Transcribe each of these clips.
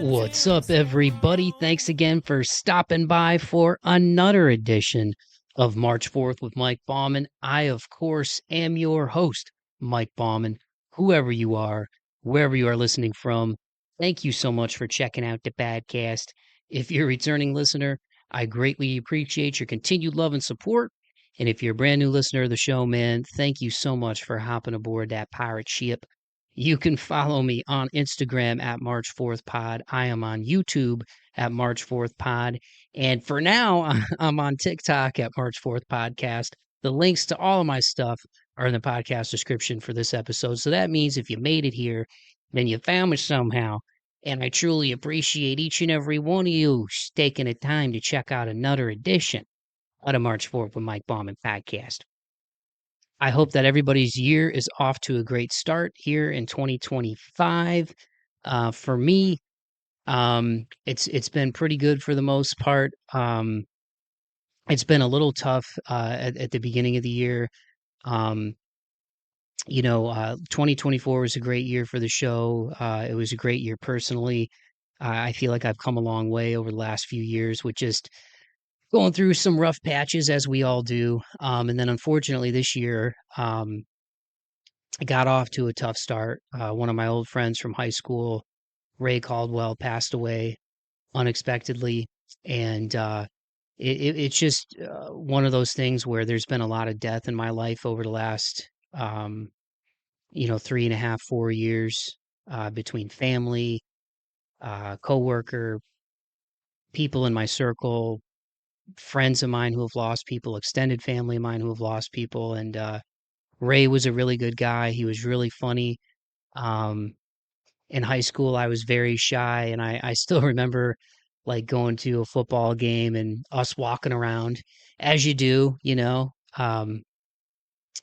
What's up, everybody? Thanks again for stopping by for another edition of March 4th with Mike Bauman. I, of course, am your host, Mike Bauman. Whoever you are, wherever you are listening from, thank you so much for checking out the podcast. If you're a returning listener, I greatly appreciate your continued love and support. And if you're a brand new listener of the show, man, thank you so much for hopping aboard that pirate ship. You can follow me on Instagram at March 4th Pod. I am on YouTube at March 4th Pod. And for now, I'm on TikTok at March 4th Podcast. The links to all of my stuff are in the podcast description for this episode. So that means if you made it here, then you found me somehow. And I truly appreciate each and every one of you taking the time to check out another edition of the March 4th with Mike Bauman podcast. I hope that everybody's year is off to a great start here in 2025. For me, it's been pretty good for the most part. It's been a little tough at the beginning of the year. Um, 2024 was a great year for the show. It was a great year personally. I feel like I've come a long way over the last few years with just going through some rough patches as we all do. And then unfortunately this year, I got off to a tough start. One of my old friends from high school, Ray Caldwell, passed away unexpectedly, and it's just one of those things where there's been a lot of death in my life over the last, 3.5, 4 years, between family, coworker, people in my circle, friends of mine who have lost people, extended family of mine who have lost people, and Ray was a really good guy. He was really funny. Um, in high school, I was very shy, and I still remember like going to a football game and us walking around as you do, and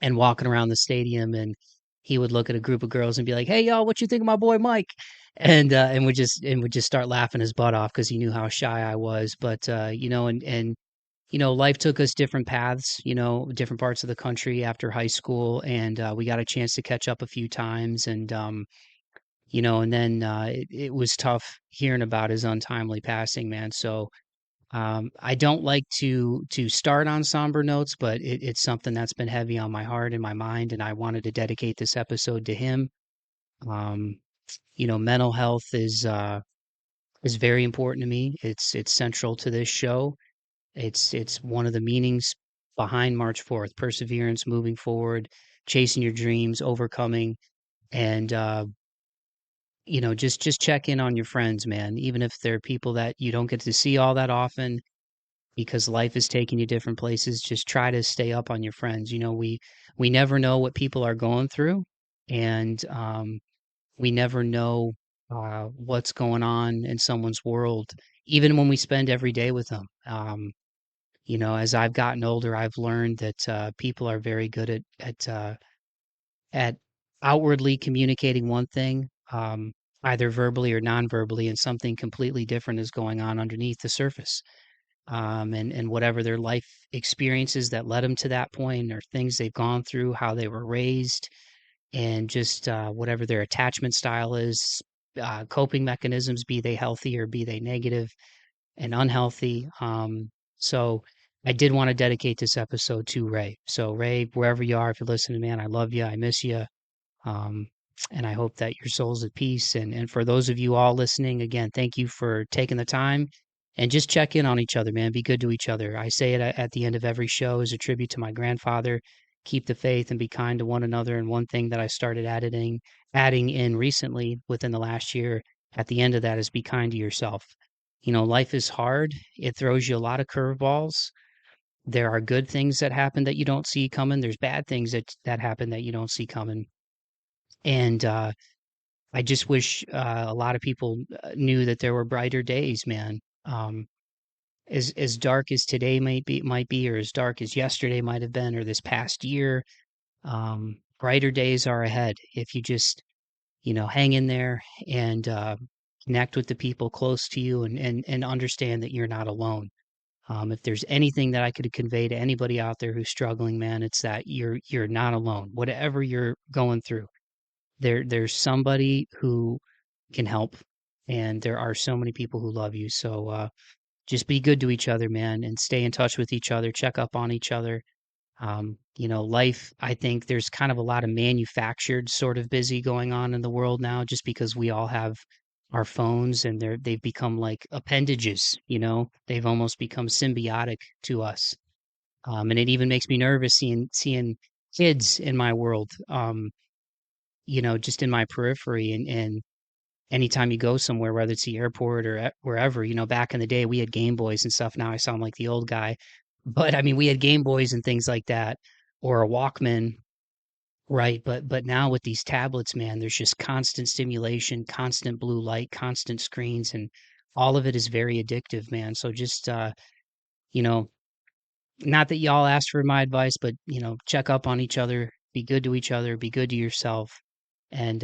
walking around the stadium. And he would look at a group of girls and be like, "Hey, y'all, what you think of my boy Mike?" And would just start laughing his butt off because he knew how shy I was. But life took us different paths, different parts of the country after high school, and we got a chance to catch up a few times. And then it was tough hearing about his untimely passing, man. So I don't like to start on somber notes, but it's something that's been heavy on my heart and my mind, and I wanted to dedicate this episode to him. Um, Mental health is very important to me. It's central to this show. It's one of the meanings behind March 4th: perseverance, moving forward, chasing your dreams, overcoming, and just check in on your friends, man, even if they're people that you don't get to see all that often because life is taking you different places. Just try to stay up on your friends. We never know what people are going through, and we never know what's going on in someone's world, even when we spend every day with them. As I've gotten older, I've learned that people are very good at outwardly communicating one thing, either verbally or non-verbally, and something completely different is going on underneath the surface. And whatever their life experiences that led them to that point, or things they've gone through, how they were raised, and just whatever their attachment style is, coping mechanisms, be they healthy or be they negative and unhealthy. So I did want to dedicate this episode to Ray. So Ray, wherever you are, if you're listening, man, I love you. I miss you. Um, and I hope that your soul's at peace. And for those of you all listening, again, thank you for taking the time and just check in on each other, man. Be good to each other. I say it at the end of every show as a tribute to my grandfather. Keep the faith and be kind to one another. And one thing that I started adding in recently within the last year at the end of that is be kind to yourself. Life is hard. It throws you a lot of curveballs. There are good things that happen that you don't see coming. There's bad things that happen that you don't see coming. And I just wish a lot of people knew that there were brighter days, man. As dark as today might be, or as dark as yesterday might have been, or this past year, brighter days are ahead if you just hang in there and connect with the people close to you, and understand that you're not alone. If there's anything that I could convey to anybody out there who's struggling, man, it's that you're not alone. Whatever you're going through, there's somebody who can help. and there are so many people who love you. So just be good to each other, man, and stay in touch with each other, check up on each other. Life, I think there's kind of a lot of manufactured sort of busy going on in the world now, just because we all have our phones and they've become like appendages, they've almost become symbiotic to us. And it even makes me nervous seeing kids in my world, just in my periphery. And anytime you go somewhere, whether it's the airport or wherever, back in the day, we had Game Boys and stuff. Now I sound like the old guy, but I mean, we had Game Boys and things like that, or a Walkman, right? But now with these tablets, man, there's just constant stimulation, constant blue light, constant screens, and all of it is very addictive, man. So just you know, not that y'all asked for my advice, but check up on each other, be good to each other, be good to yourself, and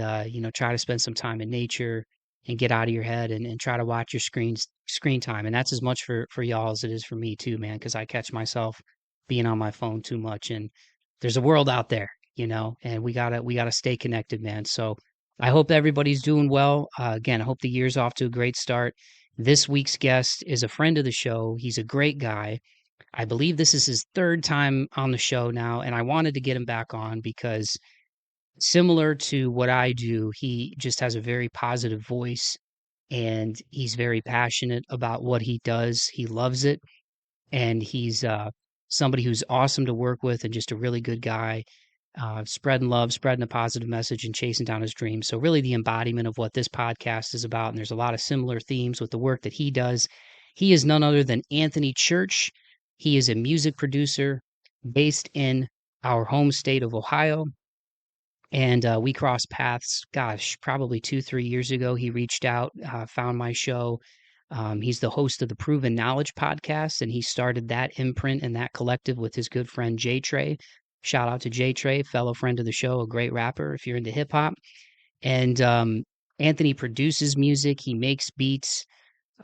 try to spend some time in nature and get out of your head and try to watch your screen time. And that's as much for y'all as it is for me too, man, because I catch myself being on my phone too much. And there's a world out there, and we gotta stay connected, man. So I hope everybody's doing well. Again, I hope the year's off to a great start. This week's guest is a friend of the show. He's a great guy. I believe this is his third time on the show now, and I wanted to get him back on because similar to what I do, he just has a very positive voice and he's very passionate about what he does. He loves it, and he's somebody who's awesome to work with and just a really good guy, spreading love, spreading a positive message, and chasing down his dreams. So, really, the embodiment of what this podcast is about. And there's a lot of similar themes with the work that he does. He is none other than Anthony Church. He is a music producer based in our home state of Ohio. And we crossed paths, gosh, probably 2, 3 years ago. He reached out, found my show. He's the host of the Proven Knowledge podcast, and he started that imprint and that collective with his good friend JayTrey. Shout out to JayTrey, fellow friend of the show, a great rapper if you're into hip hop. And Anthony produces music, he makes beats,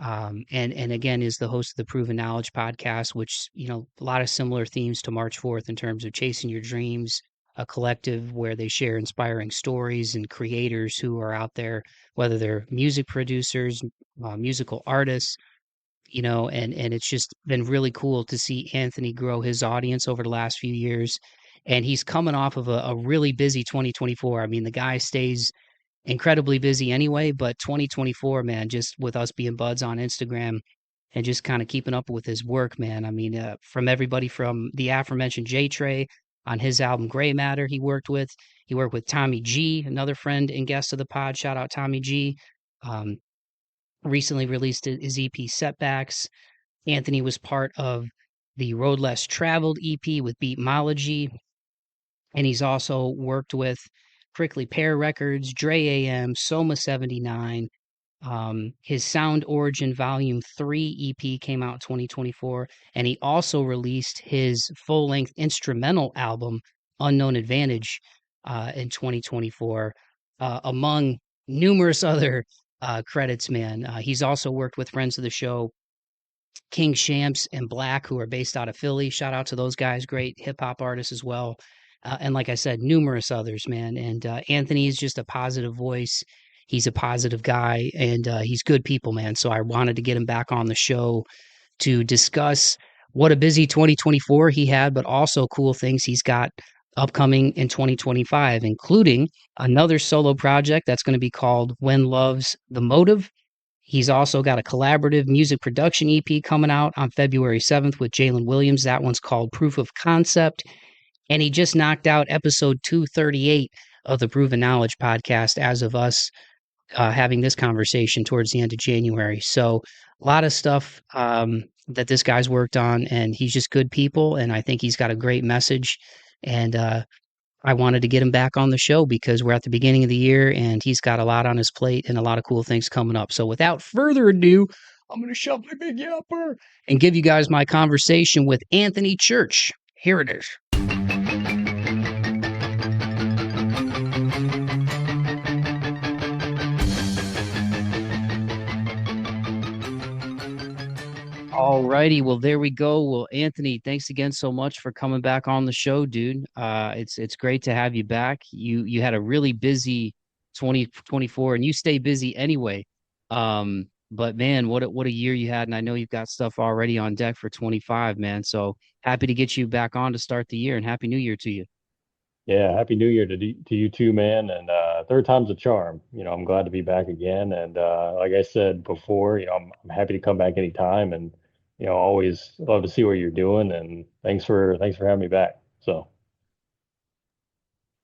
and again is the host of the Proven Knowledge podcast, which a lot of similar themes to March 4th in terms of chasing your dreams, a collective where they share inspiring stories and creators who are out there, whether they're music producers, musical artists, and it's just been really cool to see Anthony grow his audience over the last few years. And he's coming off of a really busy 2024. I mean, the guy stays incredibly busy anyway, but 2024, man, just with us being buds on Instagram and just kind of keeping up with his work, man. I mean, from everybody from the aforementioned JayTrey on his album Gray Matter, he worked with Tommy G, another friend and guest of the pod. Shout out Tommy G. Um, Recently released his EP Setbacks. Anthony was part of the Road Less Traveled EP with Beatmology, and he's also worked with Prickly Pear Records, Dre AM, Soma 79. His Sound Origin Volume 3 EP came out in 2024, and he also released his full-length instrumental album, Unknown Advantage, in 2024, among numerous other credits, man. He's also worked with friends of the show, King Shamps and Black, who are based out of Philly. Shout out to those guys, great hip hop artists as well. And like I said, numerous others, man. And Anthony is just a positive voice. He's a positive guy, and he's good people, man. So I wanted to get him back on the show to discuss what a busy 2024 he had, but also cool things he's got upcoming in 2025, including another solo project that's going to be called When Love's the Motive. He's also got a collaborative music production EP coming out on February 7th with Jalen Williams. That one's called Proof of Concept. And he just knocked out episode 238 of the Proven Knowledge podcast as of us having this conversation towards the end of January. So a lot of stuff that this guy's worked on, and he's just good people. And I think he's got a great message. And I wanted to get him back on the show because we're at the beginning of the year and he's got a lot on his plate and a lot of cool things coming up. So without further ado, I'm going to shove my big yapper and give you guys my conversation with Anthony Church. Here it is. All righty. Well, there we go. Well, Anthony, thanks again so much for coming back on the show, dude. It's great to have you back. You had a really busy 2024 and you stay busy anyway. But man, what a year you had, and I know you've got stuff already on deck for 25, man. So happy to get you back on to start the year, and happy New Year to you. Yeah, happy New Year to you too, man. And third time's a charm. I'm glad to be back again. And like I said before, I'm happy to come back anytime. And always love to see what you're doing. And thanks for having me back. So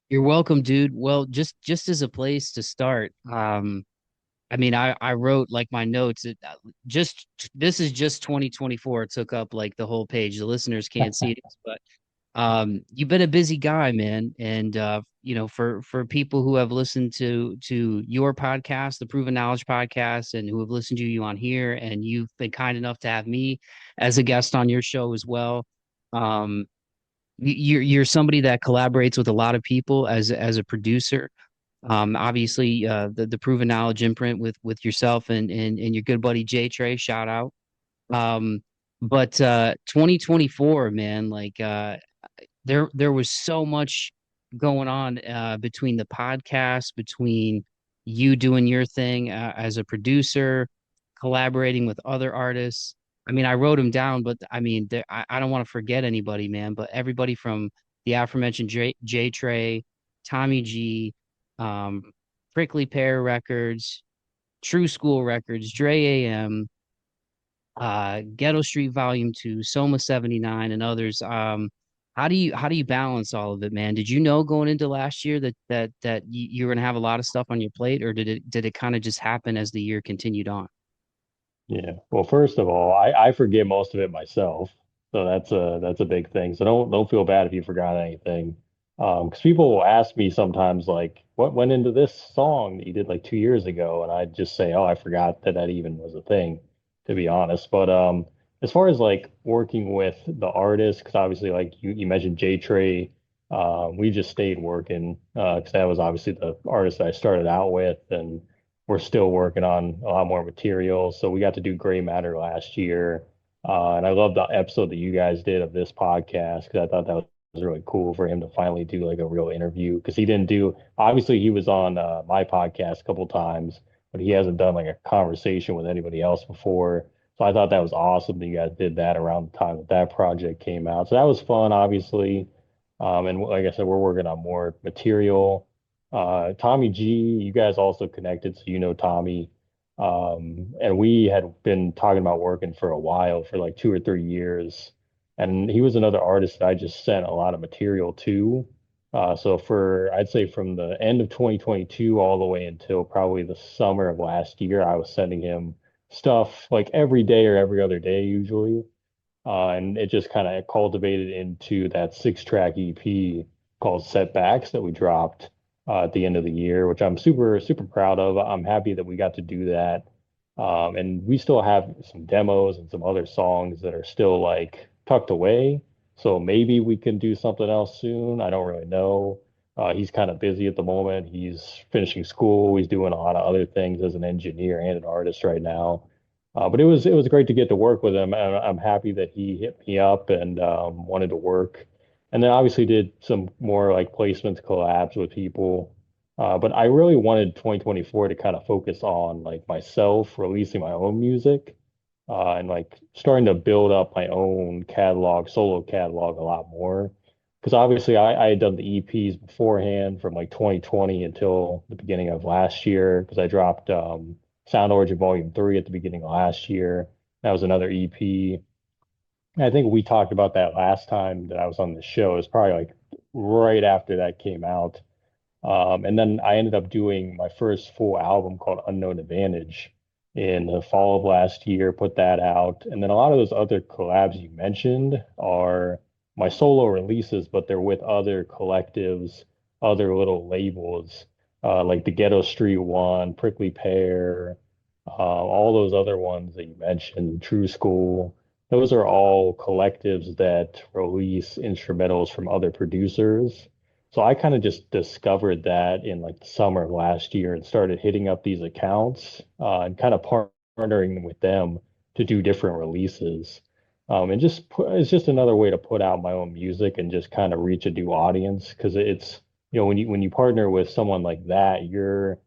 You're welcome, dude. Well, just as a place to start, I mean, I wrote like my notes. Just this is just 2024. It took up like the whole page. The listeners can't see this, but you've been a busy guy, man. And for people who have listened to your podcast, the Proven Knowledge podcast, and who have listened to you on here, and you've been kind enough to have me as a guest on your show as well. Um, you're somebody that collaborates with a lot of people as a producer. Obviously, the Proven Knowledge imprint with yourself and your good buddy JayTrey, shout out. Um, but 2024, man, like there was so much going on between the podcast, between you doing your thing as a producer, collaborating with other artists. I mean, I wrote them down, but I mean, I don't want to forget anybody, man. But everybody from the aforementioned J Trey, Tommy G, um, Prickly Pear Records, True School Records, Dre AM, Ghetto Street Volume 2, Soma 79, and others. How do you balance all of it, man? Did you know going into last year that you were gonna have a lot of stuff on your plate, or did it kind of just happen as the year continued on? yeah. Well, first of all, I forget most of it myself. So that's a big thing. So don't feel bad if you forgot anything. Because people will ask me sometimes like, what went into this song that you did like 2 years ago? And I just say, oh, I forgot that even was a thing, to be honest. But as far as like working with the artist, because obviously like you mentioned JayTrey, we just stayed working because that was obviously the artist that I started out with, and we're still working on a lot more material. So we got to do Gray Matter last year. And I love the episode that you guys did of this podcast because I thought that was really cool for him to finally do like a real interview because he didn't do, obviously, he was on my podcast a couple times, but he hasn't done like a conversation with anybody else before. So I thought that was awesome that you guys did that around the time that that project came out. So that was fun, obviously. And like I said, we're working on more material. Tommy G, you guys also connected, so you know Tommy. And we had been talking about working for a while, for like 2 or 3 years. And he was another artist that I just sent a lot of material to. So I'd say from the end of 2022 all the way until probably the summer of last year, I was sending him stuff like every day or every other day usually. And it just kind of cultivated into that 6-track EP called Setbacks that we dropped at the end of the year, which I'm super, super proud of. I'm happy that we got to do that. And we still have some demos and some other songs that are still like tucked away. So maybe we can do something else soon. I don't really know. He's kind of busy at the moment. He's finishing school. He's doing a lot of other things as an engineer and an artist right now. But it was great to get to work with him, and I'm happy that he hit me up and wanted to work. And then obviously did some more like placements, collabs with people. But I really wanted 2024 to kind of focus on like myself releasing my own music and like starting to build up my own catalog, solo catalog a lot more. Because obviously I had done the EPs beforehand from like 2020 until the beginning of last year because I dropped Sound Origin Volume 3 at the beginning of last year. That was another EP. I think we talked about that last time that I was on the show. It was probably like right after that came out. And then I ended up doing my first full album called Unknown Advantage in the fall of last year, put that out. And then a lot of those other collabs you mentioned are my solo releases, but they're with other collectives, other little labels, like the Ghetto Street one, Prickly Pear, all those other ones that you mentioned, True School. Those are all collectives that release instrumentals from other producers. So I kind of just discovered that in like the summer of last year and started hitting up these accounts and kind of partnering with them to do different releases. And it's just another way to put out my own music and just kind of reach a new audience because when you partner with someone like that, you're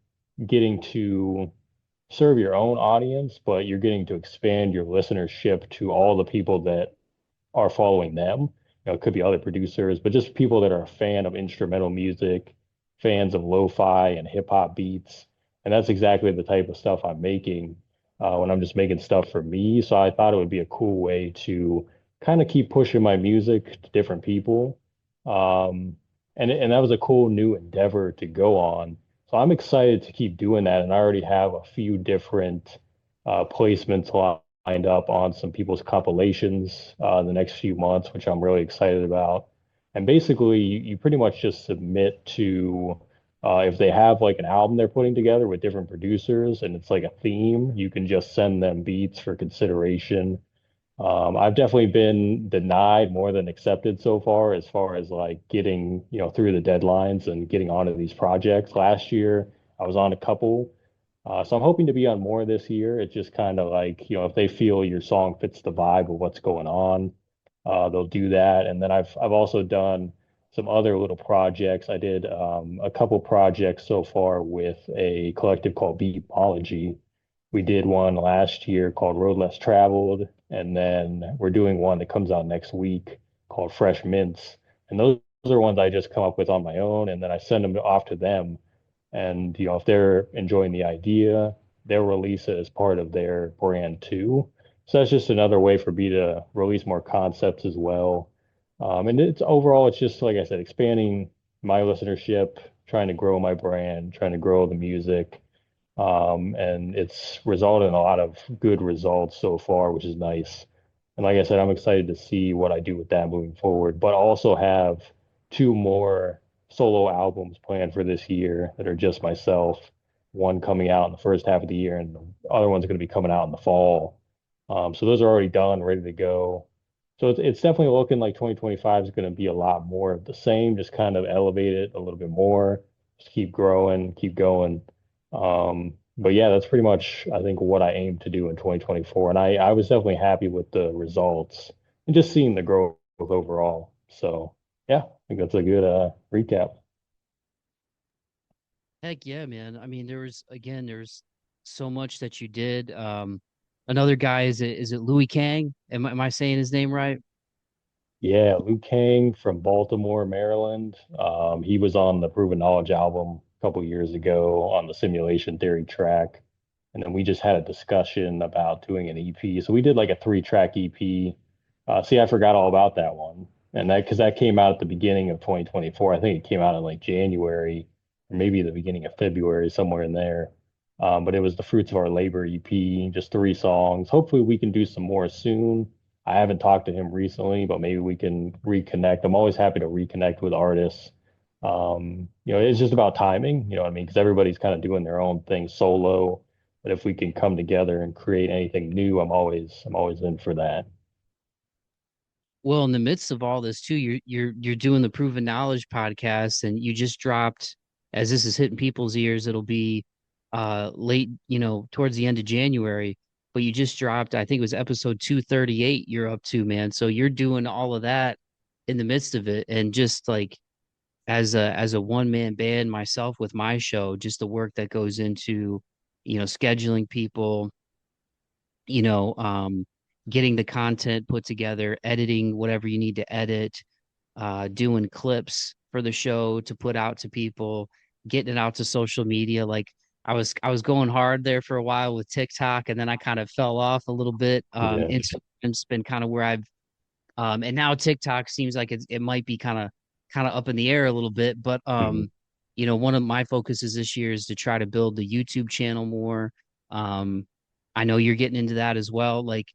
getting to serve your own audience, but you're getting to expand your listenership to all the people that are following them. It could be other producers, but just people that are a fan of instrumental music, fans of lo-fi and hip hop beats. And that's exactly the type of stuff I'm making when I'm just making stuff for me. So I thought it would be a cool way to kind of keep pushing my music to different people. Um, and that was a cool new endeavor to go on. So I'm excited to keep doing that. And I already have a few different placements lined up on some people's compilations in the next few months, which I'm really excited about. And basically, you pretty much just submit to if they have like an album they're putting together with different producers and it's like a theme, you can just send them beats for consideration. I've definitely been denied more than accepted so far as like getting, through the deadlines and getting onto these projects. Last year, I was on a couple. So I'm hoping to be on more this year. It's just kind of like, if they feel your song fits the vibe of what's going on, they'll do that. And then I've also done some other little projects. I did a couple projects so far with a collective called Beatmology. We did one last year called Road Less Traveled, and then we're doing one that comes out next week called Fresh Mints. And those are ones I just come up with on my own, and then I send them off to them. And if they're enjoying the idea, they'll release it as part of their brand too. So that's just another way for me to release more concepts as well. And it's overall, it's just like I said, expanding my listenership, trying to grow my brand, trying to grow the music. And it's resulted in a lot of good results so far, which is nice. And like I said, I'm excited to see what I do with that moving forward, but also have two more solo albums planned for this year that are just myself. One coming out in the first half of the year, and the other one's going to be coming out in the fall. So those are already done, ready to go. So it's definitely looking like 2025 is going to be a lot more of the same, just kind of elevate it a little bit more, just keep growing, keep going. But yeah, that's pretty much, I think, what I aim to do in 2024. And I was definitely happy with the results and just seeing the growth overall. So yeah, I think that's a good recap. Heck yeah, man. I mean, there's so much that you did. Another guy is it Louis Kang? Am I saying his name right? Yeah, Liu Kang from Baltimore, Maryland. He was on the Proven Knowledge album a couple years ago on the Simulation Theory track. And then we just had a discussion about doing an EP. So we did like a three-track EP. See, I forgot all about that one. And that because that came out at the beginning of 2024. I think it came out in like January or maybe the beginning of February, somewhere in there. But it was the Fruits of Our Labor EP, just three songs. Hopefully we can do some more soon. I haven't talked to him recently, but maybe we can reconnect. I'm always happy to reconnect with artists. It's just about timing, you know what I mean? Because everybody's kind of doing their own thing solo. But if we can come together and create anything new, I'm always in for that. Well, in the midst of all this too, you're doing the Proven Knowledge podcast, and you just dropped, as this is hitting people's ears, it'll be late, towards the end of January. But you just dropped, I think it was episode 238 you're up to, man. So you're doing all of that in the midst of it. And just like as a one man band myself with my show, just the work that goes into, scheduling people, you know, um, getting the content put together, editing whatever you need to edit, doing clips for the show to put out to people, getting it out to social media. Like I was going hard there for a while with TikTok, and then I kind of fell off a little bit. Yeah. Instagram's been kind of where I've and now TikTok seems like it might be kind of up in the air a little bit, but Mhm. one of my focuses this year is to try to build the YouTube channel more. Um, I know you're getting into that as well. Like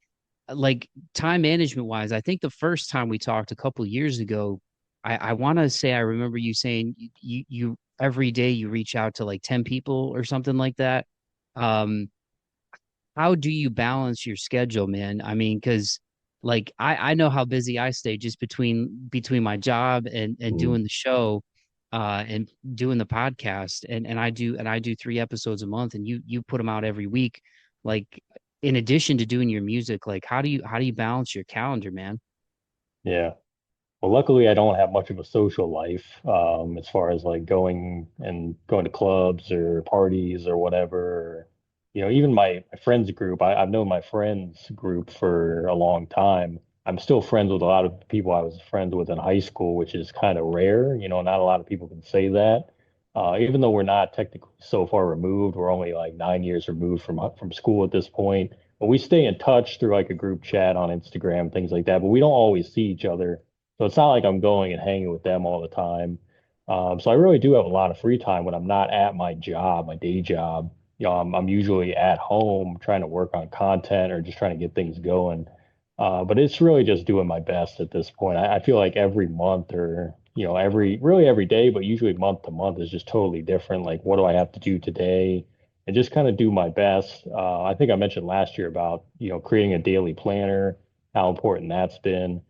time management wise, I think the first time we talked a couple years ago, I want to say I remember you saying you every day you reach out to like 10 people or something like that. Um, how do you balance your schedule, man? I mean, because like I know how busy I stay just between my job and Mhm. doing the show and doing the podcast, and I do 3 episodes a month, and you put them out every week. Like in addition to doing your music, like how do you balance your calendar, man? Yeah. Well, luckily I don't have much of a social life, as far as like going to clubs or parties or whatever. even my friends group, I've known my friends group for a long time. I'm still friends with a lot of people I was friends with in high school, which is kind of rare. Not a lot of people can say that. Even though we're not technically so far removed, we're only like 9 years removed from school at this point. But we stay in touch through like a group chat on Instagram, things like that. But we don't always see each other, so it's not like I'm going and hanging with them all the time. So I really do have a lot of free time when I'm not at my job, my day job. I'm usually at home trying to work on content or just trying to get things going. But it's really just doing my best at this point. I feel like every month or, really every day, but usually month to month is just totally different. Like, what do I have to do today? And just kind of do my best. I think I mentioned last year about, creating a daily planner, how important that's been.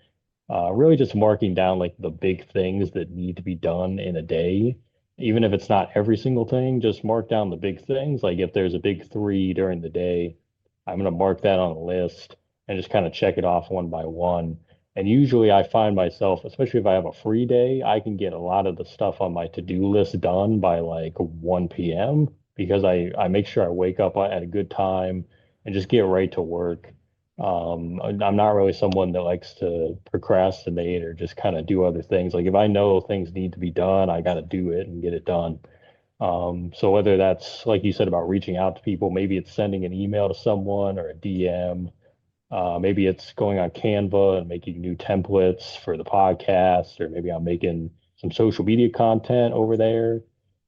Really just marking down like the big things that need to be done in a day. Even if it's not every single thing, just mark down the big things. Like if there's a big three during the day, I'm going to mark that on a list and just kind of check it off one by one. And usually I find myself, especially if I have a free day, I can get a lot of the stuff on my to-do list done by like 1 p.m. because I make sure I wake up at a good time and just get right to work. I'm not really someone that likes to procrastinate or just kind of do other things. Like if I know things need to be done, I got to do it and get it done. So whether that's like you said about reaching out to people, maybe it's sending an email to someone or a DM. Maybe it's going on Canva and making new templates for the podcast, or maybe I'm making some social media content over there,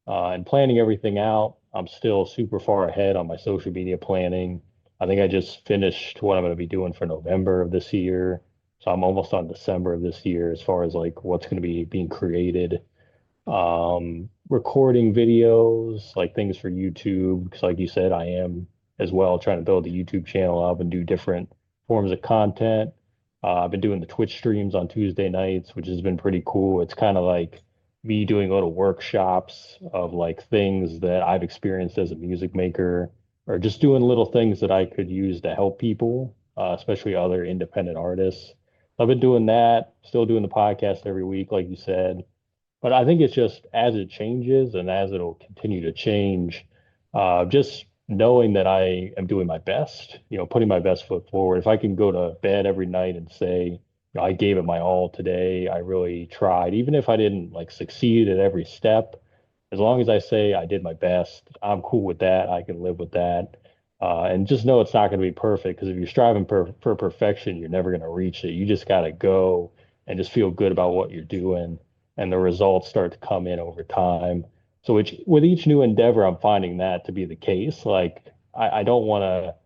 and planning everything out. I'm still super far ahead on my social media planning. I think I just finished what I'm going to be doing for November of this year. So I'm almost on December of this year as far as like what's going to be being created, recording videos, like things for YouTube. Because, like you said, I am as well trying to build a YouTube channel up and do different forms of content. I've been doing the Twitch streams on Tuesday nights, which has been pretty cool. It's kind of like me doing little workshops of like things that I've experienced as a music maker, or just doing little things that I could use to help people, especially other independent artists. I've been doing that, still doing the podcast every week, like you said. But I think it's just as it changes and as it'll continue to change, just knowing that I am doing my best, putting my best foot forward. If I can go to bed every night and say, I gave it my all today, I really tried, even if I didn't like succeed at every step, as long as I say I did my best, I'm cool with that. I can live with that. And just know it's not going to be perfect because if you're striving for perfection, you're never going to reach it. You just got to go and just feel good about what you're doing, and the results start to come in over time. So with each new endeavor, I'm finding that to be the case. Like I don't want to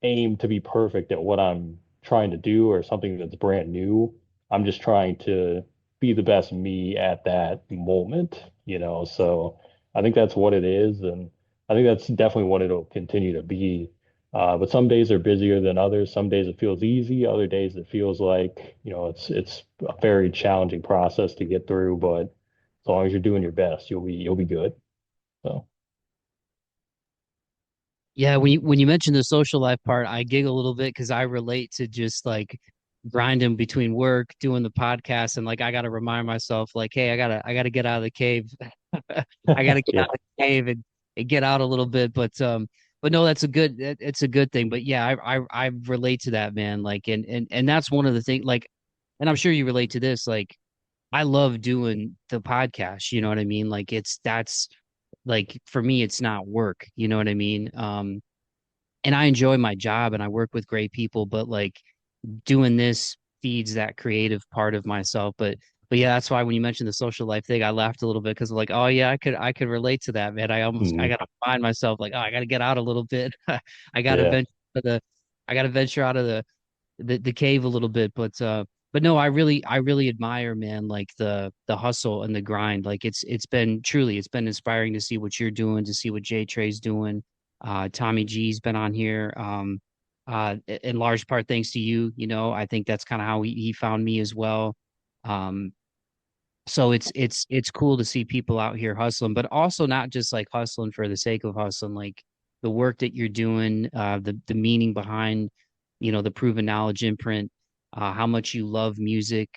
aim to be perfect at what I'm trying to do or something that's brand new. I'm just trying to be the best me at that moment. So I think that's what it is, and I think that's definitely what it'll continue to be. But some days are busier than others. Some days it feels easy. Other days it feels like, it's a very challenging process to get through. But as long as you're doing your best, you'll be good. So Yeah, when you mentioned the social life part, I giggle a little bit because I relate to just like grinding between work, doing the podcast, and like I gotta remind myself, like, hey, I gotta get out of the cave. I gotta get yeah. out of the cave and get out a little bit. But no, it's a good thing. But yeah, I relate to that, man. Like and that's one of the things, like, and I'm sure you relate to this, like I love doing the podcast, you know what I mean? Like that's like for me, it's not work, you know what I mean? And I enjoy my job and I work with great people, but like doing this feeds that creative part of myself. But yeah, that's why when you mentioned the social life thing, I laughed a little bit because like, oh yeah, I could relate to that, man. I Mhm. gotta find myself like, oh, I gotta get out a little bit. I gotta Yeah. venture to the I gotta venture out of the cave a little bit. But no, I really admire, man, like the hustle and the grind. Like it's been inspiring to see what you're doing, to see what JayTrey's doing. Tommy G's been on here. In large part thanks to you. I think that's kind of how he found me as well. Um, so it's cool to see people out here hustling, but also not just like hustling for the sake of hustling, like the work that you're doing, the meaning behind, the proven knowledge imprint, how much you love music.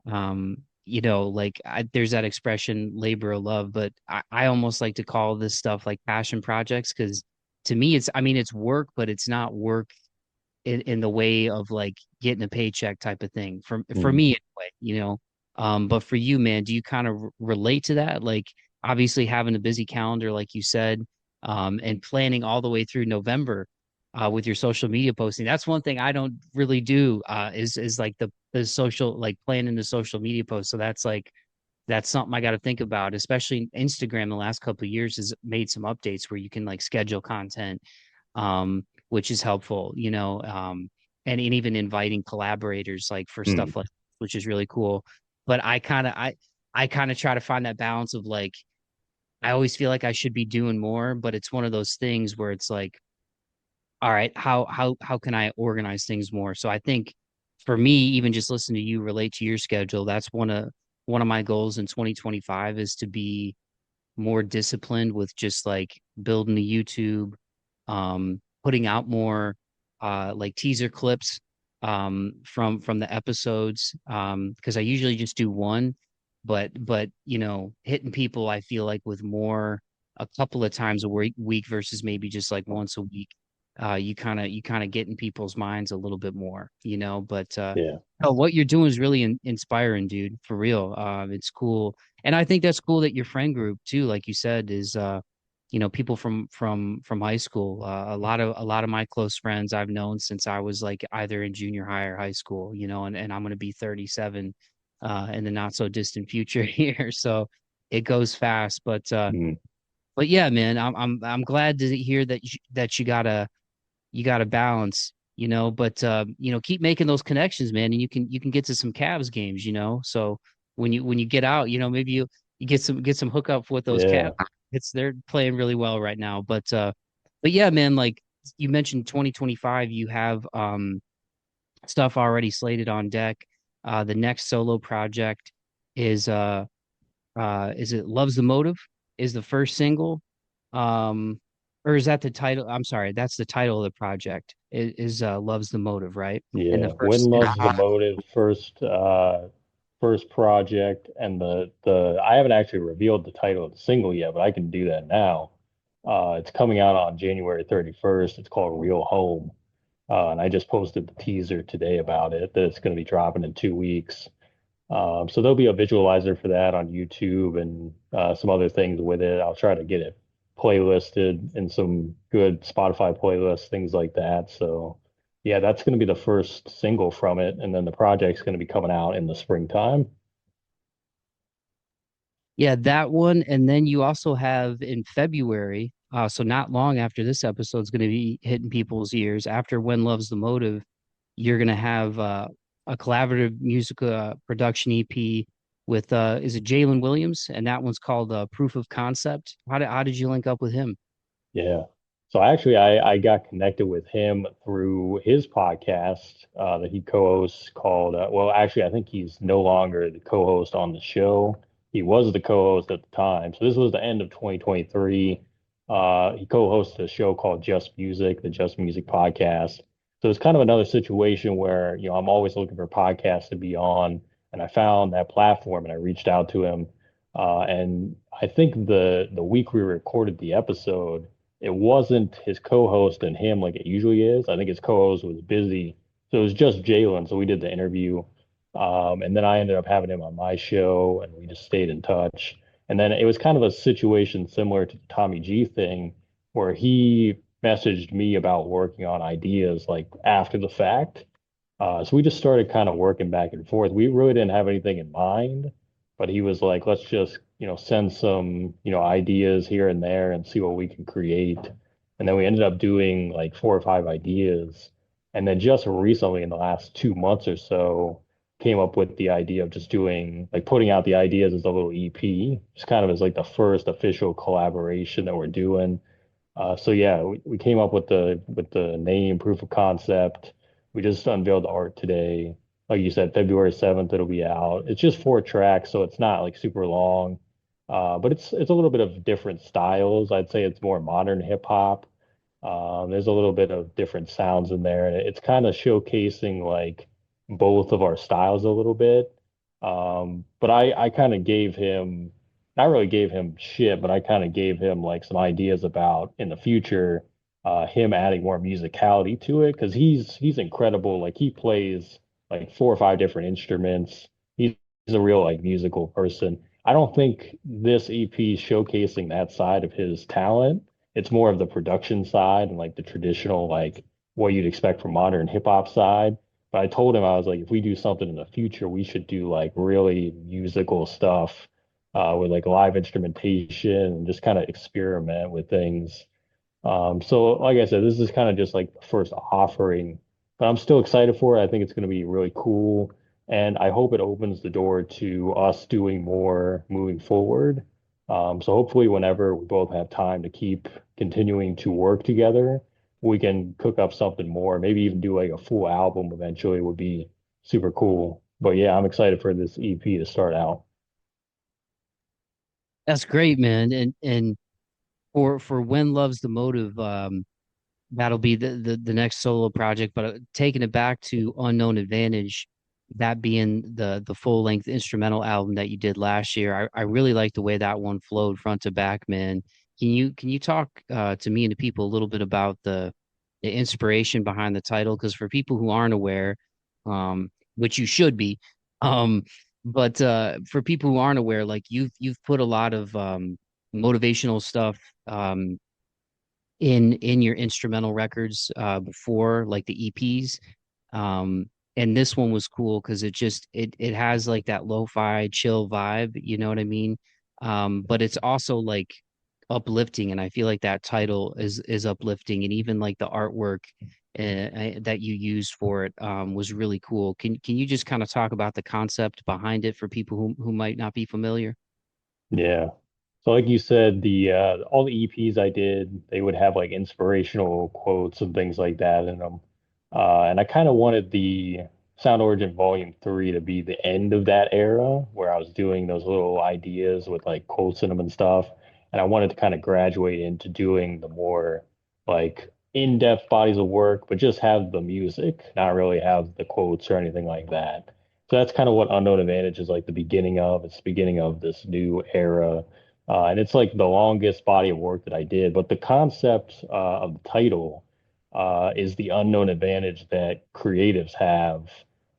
Like there's that expression labor of love, but I almost like to call this stuff like passion projects because to me, it's, I mean, it's work, but it's not work in the way of like getting a paycheck type of thing for Mm. me anyway, you know. But for you, man, do you kind of relate to that? Like obviously having a busy calendar, like you said, and planning all the way through November, with your social media posting. That's one thing I don't really do, is like the social, like planning the social media post. So that's like that's something I got to think about, especially Instagram the last couple of years has made some updates where you can like schedule content, which is helpful, you know, and even inviting collaborators like for Mm. stuff like, which is really cool. But I kind of try to find that balance of like I always feel like I should be doing more, but it's one of those things where it's like, all right, how can I organize things more? So I think for me, even just listening to you relate to your schedule, that's one of my goals in 2025 is to be more disciplined with just like building the YouTube, putting out more like teaser clips from the episodes. Because I usually just do one, but you know, hitting people I feel like with more a couple of times a week versus maybe just like once a week. You kind of get in people's minds a little bit more, you know. But Yeah. oh, what you're doing is really inspiring, dude, for real. It's cool, and I think that's cool that your friend group too, like you said, is you know, people from high school. A lot of my close friends I've known since I was like either in junior high or high school, you know, and I'm gonna be 37 in the not so distant future here. So it goes fast. Mm. But yeah, man, I'm glad to hear that you got to balance, you know, but you know, keep making those connections, man, and you can get to some Cavs games, you know. So when you get out, you know, maybe you get some hookup with those Cavs. Yeah. It's they're playing really well right now, but yeah, man, like you mentioned 2025, you have stuff already slated on deck. The next solo project is is it Loves the Motive is the first single. Um, or is that the title? I'm sorry, that's the title of the project. Is Loves the Motive, right? And the Yeah. When first and Love's the Motive, first project, and the I haven't actually revealed the title of the single yet, but I can do that now. It's coming out on January 31st. It's called Real Home. And I just posted the teaser today about it, that it's going to be dropping in 2 weeks. So there'll be a visualizer for that on YouTube and some other things with it. I'll try to get it playlisted in some good Spotify playlists, things like that. So yeah, that's going to be the first single from it, and then the project's going to be coming out in the springtime. yeah, that one, and then you also have in February, so not long after this episode is going to be hitting people's ears. After When Loves the Motive, you're going to have a collaborative music production EP with is it Jalen Williams, and that one's called Proof of Concept. How did you link up with him? Yeah. So actually, I got connected with him through his podcast that he co-hosts called, well, actually, I think he's no longer the co-host on the show. He was the co-host at the time. So this was the end of 2023. He co-hosts a show called Just Music, the Just Music podcast. So it's kind of another situation where, you know, I'm always looking for podcasts to be on, and I found that platform and I reached out to him. And I think the week we recorded the episode, it wasn't his co-host and him like it usually is. I think his co-host was busy, so it was just Jalen. So we did the interview, and then I ended up having him on my show, and we just stayed in touch. And then it was kind of a situation similar to the Tommy G thing, where he messaged me about working on ideas like after the fact. So we just started kind of working back and forth. We really didn't have anything in mind, but he was like, let's just, you know, send some, you know, ideas here and there and see what we can create. And then we ended up doing like 4 or 5 ideas. And then just recently, in the last 2 months or so, came up with the idea of just doing like putting out the ideas as a little EP, just kind of as like the first official collaboration that we're doing. So yeah, we came up with the name proof of concept. We just unveiled the art today. Like you said, February 7th it'll be out. It's just 4 tracks, so it's not like super long. But it's a little bit of different styles. I'd say it's more modern hip hop. There's a little bit of different sounds in there, and it's kind of showcasing like both of our styles a little bit. But I kind of gave him, not really gave him shit, but I kind of gave him like some ideas about in the future. him adding more musicality to it because he's incredible. Like he plays like four or five different instruments. He's a real like musical person. I don't think this EP is showcasing that side of his talent. It's more of the production side and like the traditional like what you'd expect from modern hip hop side. But I told him I was like, if we do something in the future, we should do like really musical stuff with like live instrumentation and just kind of experiment with things. So like I said, this is kind of just like the first offering, but I'm still excited for it. I think it's going to be really cool, and I hope it opens the door to us doing more moving forward. So hopefully, whenever we both have time to keep continuing to work together, we can cook up something more. Maybe even do like a full album eventually would be super cool. But yeah, I'm excited for this EP to start out. That's great, man. And for When Love's the Motive, that'll be the next solo project. But taking it back to Unknown Advantage, that being the full length instrumental album that you did last year, I really like the way that one flowed front to back, man. Can you talk to me and to people a little bit about the inspiration behind the title? Because for people who aren't aware, which you should be, um, but for people who aren't aware, like you've put a lot of motivational stuff in your instrumental records before, like the EPs. And this one was cool because it has like that lo-fi chill vibe, you know what I mean? But it's also like uplifting, and I feel like that title is uplifting, and even like the artwork that you used for it was really cool. Can you just kind of talk about the concept behind it for people who might not be familiar? Yeah. So like you said, the all the EPs I did, they would have like inspirational quotes and things like that in them. And I kind of wanted the Sound Origin Volume 3 to be the end of that era where I was doing those little ideas with like quotes in them and stuff. And I wanted to kind of graduate into doing the more like in-depth bodies of work, but just have the music, not really have the quotes or anything like that. So that's kind of what Unknown Advantage is like the beginning of. It's the beginning of this new era. And it's like the longest body of work that I did. But the concept of the title is the unknown advantage that creatives have.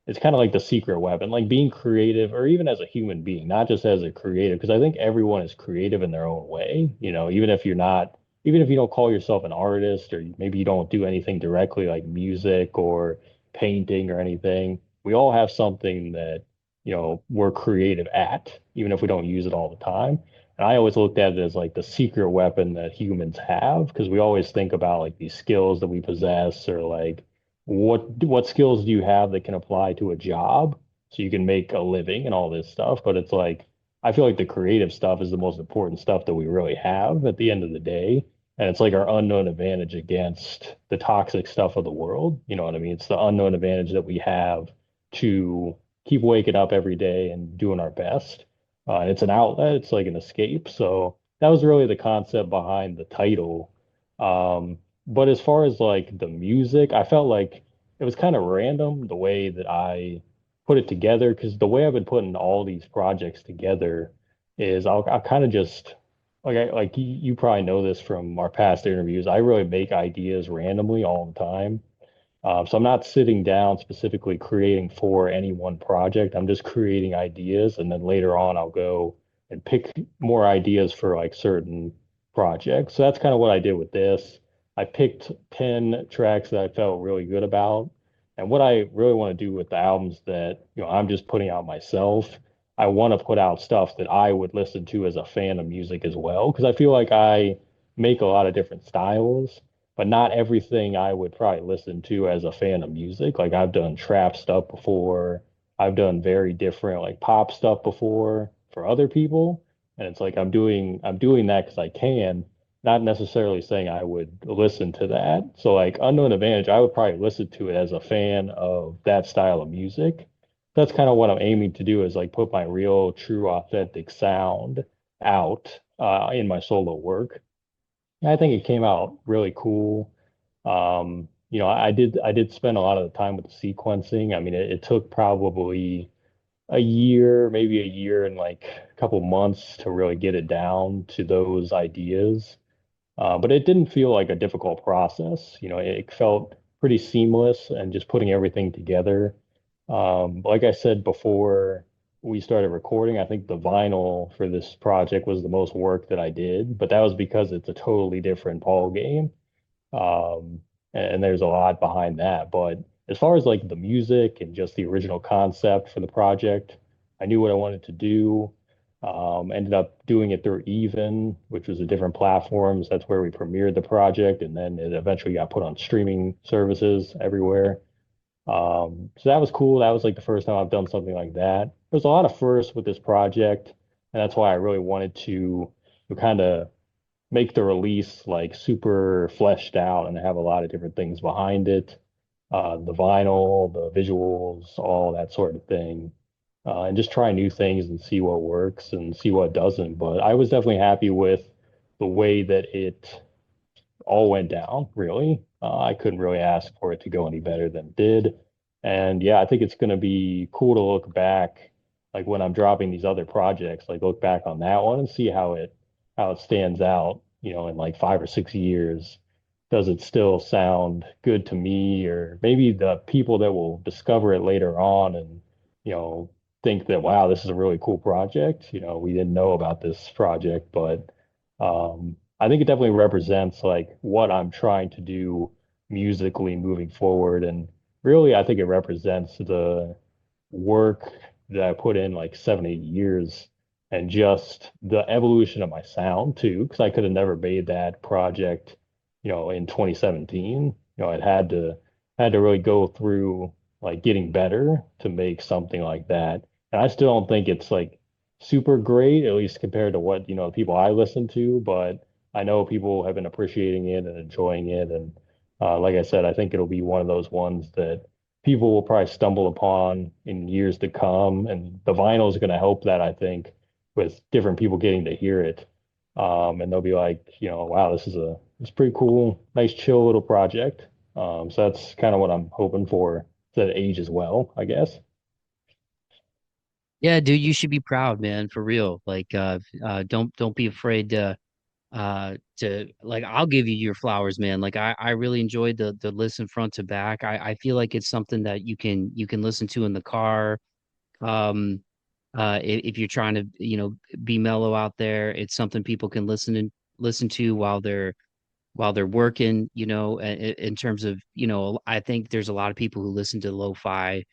It's kind of like the secret weapon, like being creative, or even as a human being, not just as a creative, because I think everyone is creative in their own way. You know, even if you're not, even if you don't call yourself an artist, or maybe you don't do anything directly like music or painting or anything, we all have something that, we're creative at, even if we don't use it all the time. And I always looked at it as like the secret weapon that humans have because we always think about like these skills that we possess or like what skills do you have that can apply to a job so you can make a living and all this stuff. But it's like I feel like the creative stuff is the most important stuff that we really have at the end of the day. And it's like our unknown advantage against the toxic stuff of the world. You know what I mean? It's the unknown advantage that we have to keep waking up every day and doing our best. And it's an outlet, it's like an escape. So that was really the concept behind the title. But as far as like the music, I felt like it was kind of random the way that I put it together because the way I've been putting all these projects together is I'll kind of just like you probably know this from our past interviews. I really make ideas randomly all the time. So I'm not sitting down specifically creating for any one project. I'm just creating ideas, and then later on I'll go and pick more ideas for like certain projects. So that's kind of what I did with this. I picked 10 tracks that I felt really good about. And what I really want to do with the albums that, I'm just putting out myself, I want to put out stuff that I would listen to as a fan of music as well, because I feel like I make a lot of different styles but not everything I would probably listen to as a fan of music. Like I've done trap stuff before. I've done very different like pop stuff before for other people. And it's like I'm doing that because I can, not necessarily saying I would listen to that. So like Unknown Advantage, I would probably listen to it as a fan of that style of music. That's kind of what I'm aiming to do is like put my real, true, authentic sound out in my solo work. I think it came out really cool. I did spend a lot of the time with the sequencing. I mean, it took probably a year, maybe a year and like a couple months to really get it down to those ideas. But it didn't feel like a difficult process. It felt pretty seamless and just putting everything together. Like I said before we started recording, I think the vinyl for this project was the most work that I did, but that was because it's a totally different ball game. And there's a lot behind that. But as far as like the music and just the original concept for the project, I knew what I wanted to do. Ended up doing it through Even, which was a different platforms. That's where we premiered the project, and then it eventually got put on streaming services everywhere. So that was cool. That was like the first time I've done something like that. There's a lot of firsts with this project, and that's why I really wanted to kind of make the release like super fleshed out and have a lot of different things behind it. The vinyl, the visuals, all that sort of thing. And just try new things and see what works and see what doesn't. But I was definitely happy with the way that it all went down, really. I couldn't really ask for it to go any better than it did. And yeah, I think it's going to be cool to look back, like when I'm dropping these other projects, like look back on that one and see how it stands out, in like 5 or 6 years. Does it still sound good to me, or maybe the people that will discover it later on and, you know, think that, wow, this is a really cool project. We didn't know about this project, but I think it definitely represents like what I'm trying to do musically moving forward. And really, I think it represents the work that I put in like 7, 8 years and just the evolution of my sound too, because I could have never made that project, in 2017. It had to really go through like getting better to make something like that. And I still don't think it's like super great, at least compared to what, people I listen to, but I know people have been appreciating it and enjoying it. And like I said, I think it'll be one of those ones that people will probably stumble upon in years to come. And the vinyl is going to help that, I think, with different people getting to hear it. And they'll be like, wow, it's pretty cool, nice, chill little project. So that's kind of what I'm hoping for that it ages well, I guess. Yeah, dude, you should be proud, man, for real. Like, don't be afraid to like. I'll give you your flowers, man. Like, I really enjoyed the listen front to back. I feel like it's something that you can listen to in the car. Um, if you're trying to, be mellow out there, it's something people can listen to while they're working. In terms of, I think there's a lot of people who listen to lo-fi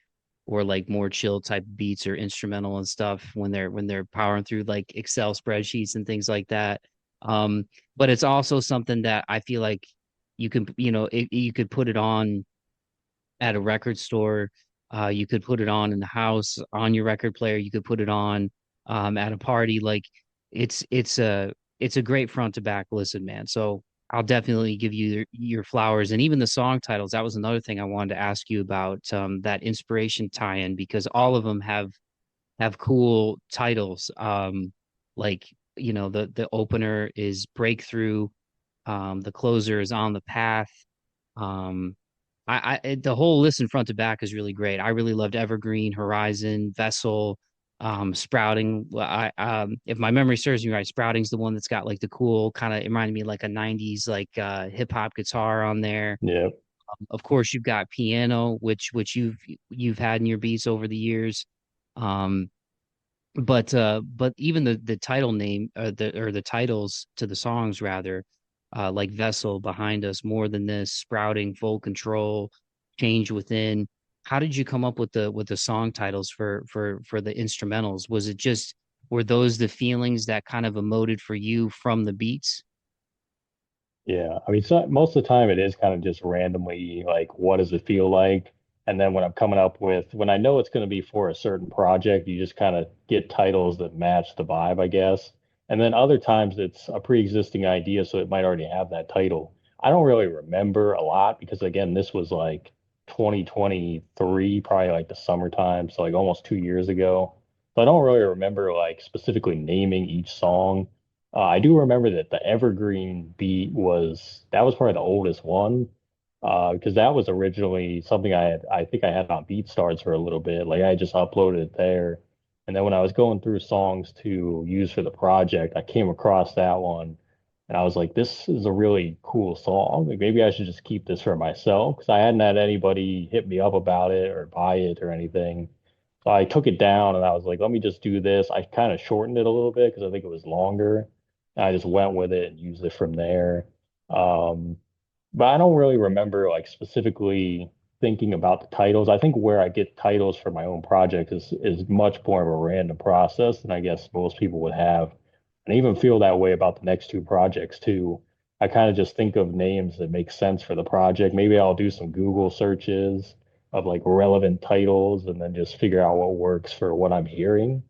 or like more chill type beats or instrumental and stuff when they're powering through like Excel spreadsheets and things like that. Um, but it's also something that I feel like you could put it on at a record store. You could put it on in the house on your record player. You could put it on at a party. Like it's it's a it's a great front to back listen, man. So I'll definitely give you your flowers, and even the song titles. That was another thing I wanted to ask you about, that inspiration tie-in, because all of them have cool titles. Like the opener is Breakthrough. The closer is On the Path. Um, the whole listen front to back is really great. I really loved Evergreen, Horizon, Vessel, Sprouting. Well, if my memory serves me right, Sprouting's the one that's got like the cool kind of, it reminded me like a 90s like hip hop guitar on there. Yeah. Of course, you've got Piano, which you've had in your beats over the years. Um, but even the title name, or the titles to the songs rather, like Vessel, Behind Us, More Than This, Sprouting, Full Control, Change Within. How did you come up with the song titles for the instrumentals? Was it just, were those the feelings that kind of emoted for you from the beats? Yeah, I mean, so most of the time it is kind of just randomly like, what does it feel like? And then when I'm coming up with, when I know it's going to be for a certain project, you just kind of get titles that match the vibe, I guess. And then other times it's a pre-existing idea, so it might already have that title. I don't really remember a lot because, again, this was like 2023, probably like the summertime, so like almost 2 years ago. So I don't really remember like specifically naming each song. I do remember that the Evergreen beat that was probably the oldest one, because that was originally something I think I had on BeatStars for a little bit. Like I just uploaded it there. And then when I was going through songs to use for the project, I came across that one. And I was like, this is a really cool song. Like maybe I should just keep this for myself because I hadn't had anybody hit me up about it or buy it or anything. So I took it down and I was like, let me just do this. I kind of shortened it a little bit because I think it was longer. And I just went with it and used it from there. Um, but I don't really remember like specifically thinking about the titles. I think where I get titles for my own project is much more of a random process than I guess most people would have. And I even feel that way about the next two projects too. I kind of just think of names that make sense for the project. Maybe I'll do some Google searches of like relevant titles and then just figure out what works for what I'm hearing.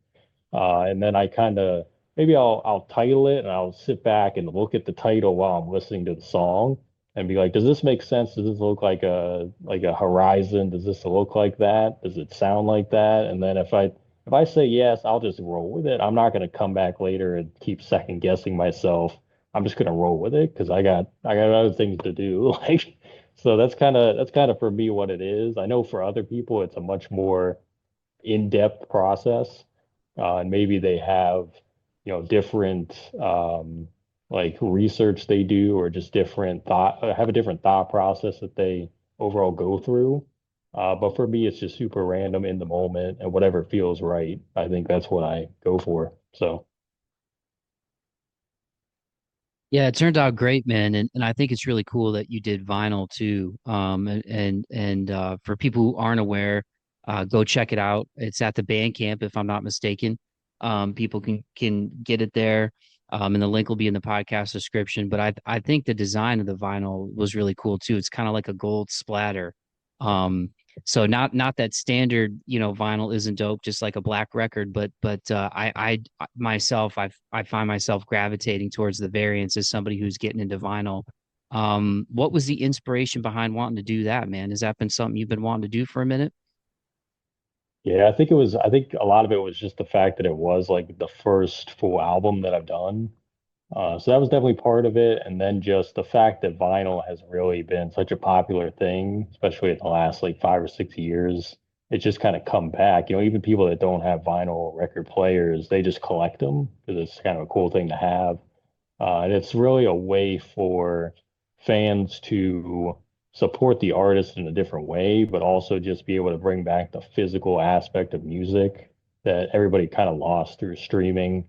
And then I kind of maybe I'll title it and I'll sit back and look at the title while I'm listening to the song and be like, does this make sense? Does this look like a horizon? Does this look like that? Does it sound like that? And then if I say yes, I'll just roll with it. I'm not going to come back later and keep second guessing myself. I'm just going to roll with it because I got other things to do. Like so that's kind of for me what it is. I know for other people it's a much more in-depth process. And maybe they have, different like research they do or just different thought, have a different thought process that they overall go through. But for me, it's just super random in the moment and whatever feels right. I think that's what I go for. So Yeah, it turned out great, man, and I think it's really cool that you did vinyl too. And for people who aren't aware, go check it out. It's at the Bandcamp, if I'm not mistaken. People can get it there, and the link will be in the podcast description. But I think the design of the vinyl was really cool too. It's kind of like a gold splatter. Um, so not that standard, vinyl isn't dope, just like a black record, but myself, I find myself gravitating towards the variants as somebody who's getting into vinyl. What was the inspiration behind wanting to do that, man? Has that been something you've been wanting to do for a minute? yeah, I think a lot of it was just the fact that it was like the first full album that I've done. So that was definitely part of it. And then just the fact that vinyl has really been such a popular thing, especially in the last like 5 or 6 years, it's just kind of come back. Even people that don't have vinyl record players, they just collect them because it's kind of a cool thing to have. And it's really a way for fans to support the artist in a different way, but also just be able to bring back the physical aspect of music that everybody kind of lost through streaming.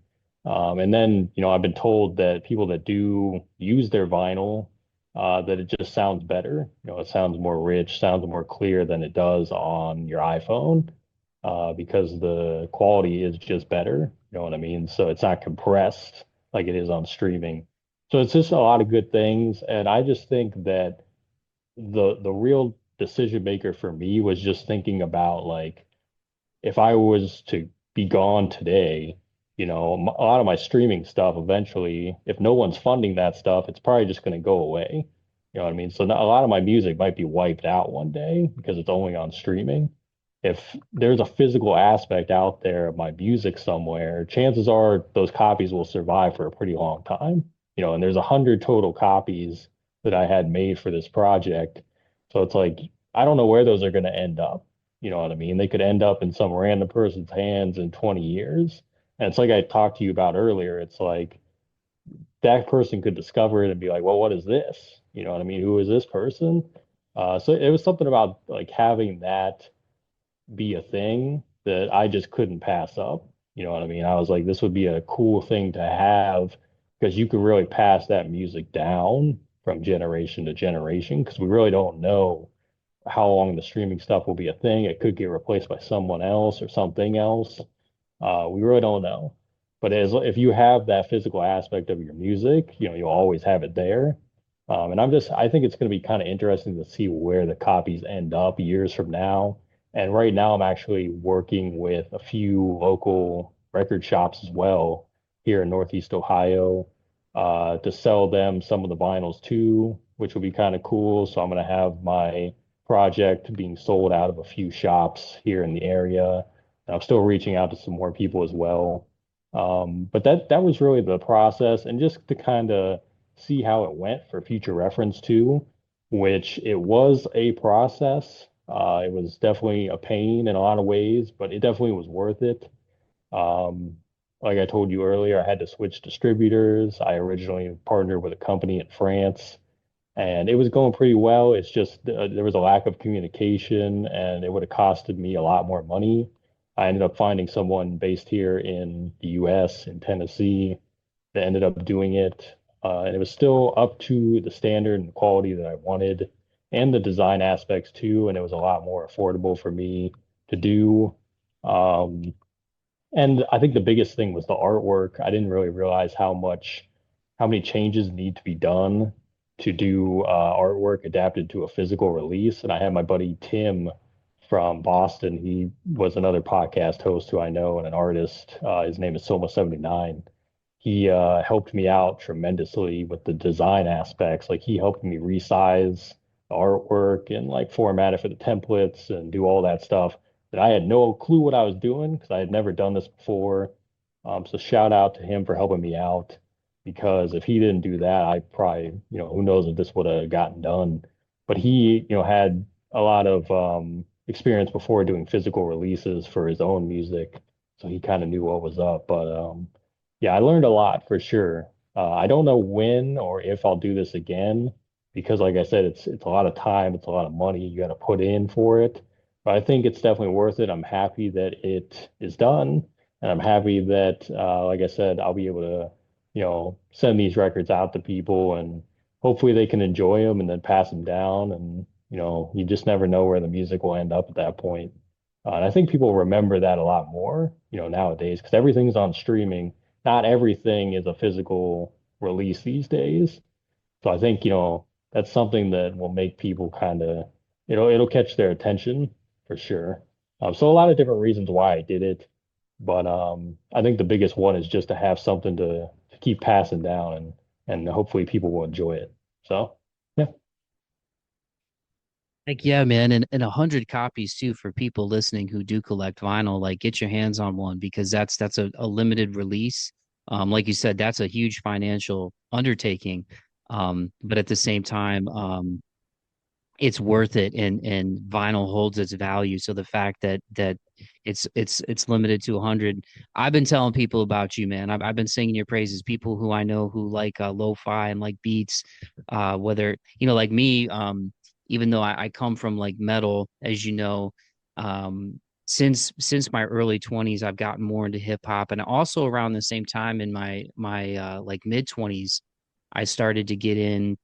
And then, I've been told that people that do use their vinyl, that it just sounds better. It sounds more rich, sounds more clear than it does on your iPhone, because the quality is just better. You know what I mean? So it's not compressed like it is on streaming. So it's just a lot of good things. And I just think that the real decision maker for me was just thinking about like if I was to be gone today, a lot of my streaming stuff eventually, if no one's funding that stuff, it's probably just going to go away. You know what I mean? So a lot of my music might be wiped out one day because it's only on streaming. If there's a physical aspect out there of my music somewhere, chances are those copies will survive for a pretty long time. And there's 100 total copies that I had made for this project. So it's like, I don't know where those are going to end up. You know what I mean? They could end up in some random person's hands in 20 years. And it's like I talked to you about earlier. It's like that person could discover it and be like, well, what is this? You know what I mean? Who is this person? So it was something about like having that be a thing that I just couldn't pass up. You know what I mean? I was like, this would be a cool thing to have because you could really pass that music down from generation to generation because we really don't know how long the streaming stuff will be a thing. It could get replaced by someone else or something else. We really don't know. But if you have that physical aspect of your music, you'll always have it there. And I think it's going to be kind of interesting to see where the copies end up years from now. And right now, I'm actually working with a few local record shops as well here in Northeast Ohio, to sell them some of the vinyls too, which will be kind of cool. So I'm going to have my project being sold out of a few shops here in the area. I'm still reaching out to some more people as well. But that was really the process, and just to kind of see how it went for future reference too, which it was a process. It was definitely a pain in a lot of ways, but it definitely was worth it. Um, like I told you earlier, I had to switch distributors. I originally partnered with a company in France, and it was going pretty well. It's just there was a lack of communication, and it would have costed me a lot more money. I ended up finding someone based here in the US, in Tennessee, that ended up doing it. And it was still up to the standard and quality that I wanted, and the design aspects too. And it was a lot more affordable for me to do. Um, and I think the biggest thing was the artwork. I didn't really realize how many changes need to be done to do artwork adapted to a physical release. And I had my buddy Tim from Boston. He was another podcast host who I know and an artist. His name is Soma79. He helped me out tremendously with the design aspects. Like he helped me resize the artwork and like format it for the templates and do all that stuff that I had no clue what I was doing because I had never done this before. So shout out to him for helping me out because if he didn't do that, I probably, who knows if this would have gotten done. But he, had a lot of experience before doing physical releases for his own music, so he kind of knew what was up. But yeah, I learned a lot for sure. I don't know when or if I'll do this again because, like I said, it's a lot of time, it's a lot of money you got to put in for it. But I think it's definitely worth it. I'm happy that it is done, and I'm happy that, like I said, I'll be able to, send these records out to people, and hopefully they can enjoy them and then pass them down. And you just never know where the music will end up at that point. And I think people remember that a lot more, nowadays because everything's on streaming. Not everything is a physical release these days. So I think, that's something that will make people kind of, it'll catch their attention for sure. So a lot of different reasons why I did it, but I think the biggest one is just to have something to keep passing down, and hopefully people will enjoy it. So yeah. Like, yeah, man, and 100 copies too for people listening who do collect vinyl. Like, get your hands on one because that's a limited release. Like you said, that's a huge financial undertaking. But at the same time, it's worth it, and vinyl holds its value. So the fact that it's limited to 100. I've been telling people about you, man. I've been singing your praises. People who I know who like lo-fi and like beats, whether like me, even though I come from like metal, as you know, since my early 20s, I've gotten more into hip hop, and also around the same time in my like mid 20s, I started to get in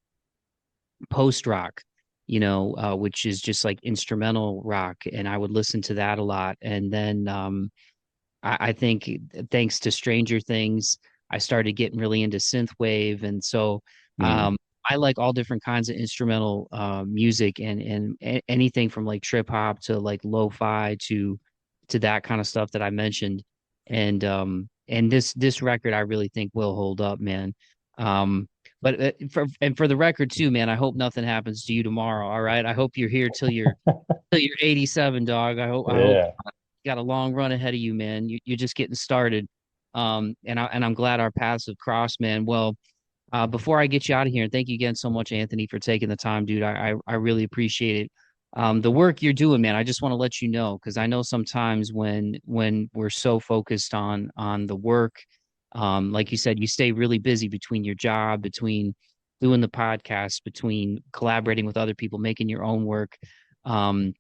post rock, which is just like instrumental rock, and I would listen to that a lot. And then I think thanks to Stranger Things, I started getting really into synthwave, and so Mm. I like all different kinds of instrumental music, and anything from like trip hop to like lo-fi to that kind of stuff that I mentioned. And this record I really think will hold up, man. Um, but for the record too, man, I hope nothing happens to you tomorrow. All right, I hope you're here till you're 87, dog. I hope Yeah. you got a long run ahead of you, man. You're just getting started. And I'm glad our paths have crossed, man. Well, before I get you out of here, and thank you again so much, Anthony, for taking the time, dude. I really appreciate it. The work you're doing, man. I just want to let you know because I know sometimes when we're so focused on the work, like you said, you stay really busy between your job, between doing the podcast, between collaborating with other people, making your own work. Um,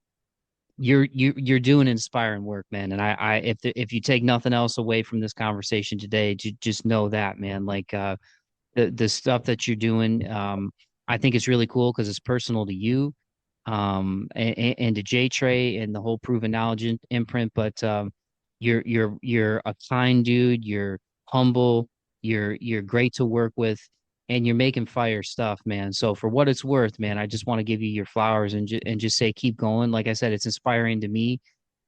you're doing inspiring work, man. And if you take nothing else away from this conversation today, just know that, man. Like the stuff that you're doing, I think it's really cool because it's personal to you, and to JayTrey and the whole Proven Knowledge imprint. But you're a kind dude. You're humble. You're great to work with, and you're making fire stuff, man. So for what it's worth, man, I just want to give you your flowers and just say keep going. Like I said, it's inspiring to me,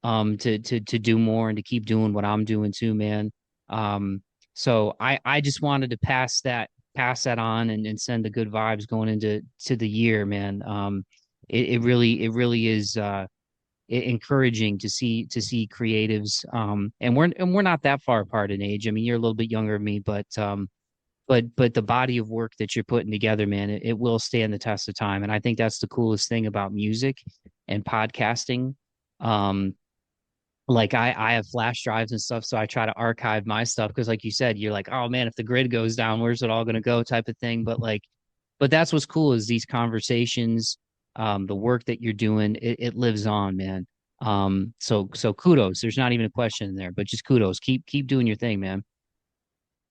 to do more and to keep doing what I'm doing too, man. So I just wanted to pass that on and send the good vibes going into the year, man. It really is encouraging to see creatives, and we're not that far apart in age. I mean, you're a little bit younger than me, but the body of work that you're putting together, man, it will stand the test of time. And I think that's the coolest thing about music and podcasting. Um, like I have flash drives and stuff, so I try to archive my stuff because like you said, you're like, oh man, if the grid goes down, where's it all gonna go type of thing. But that's what's cool is these conversations, the work that you're doing, it lives on, man. So kudos. There's not even a question in there, but just kudos. Keep doing your thing, man.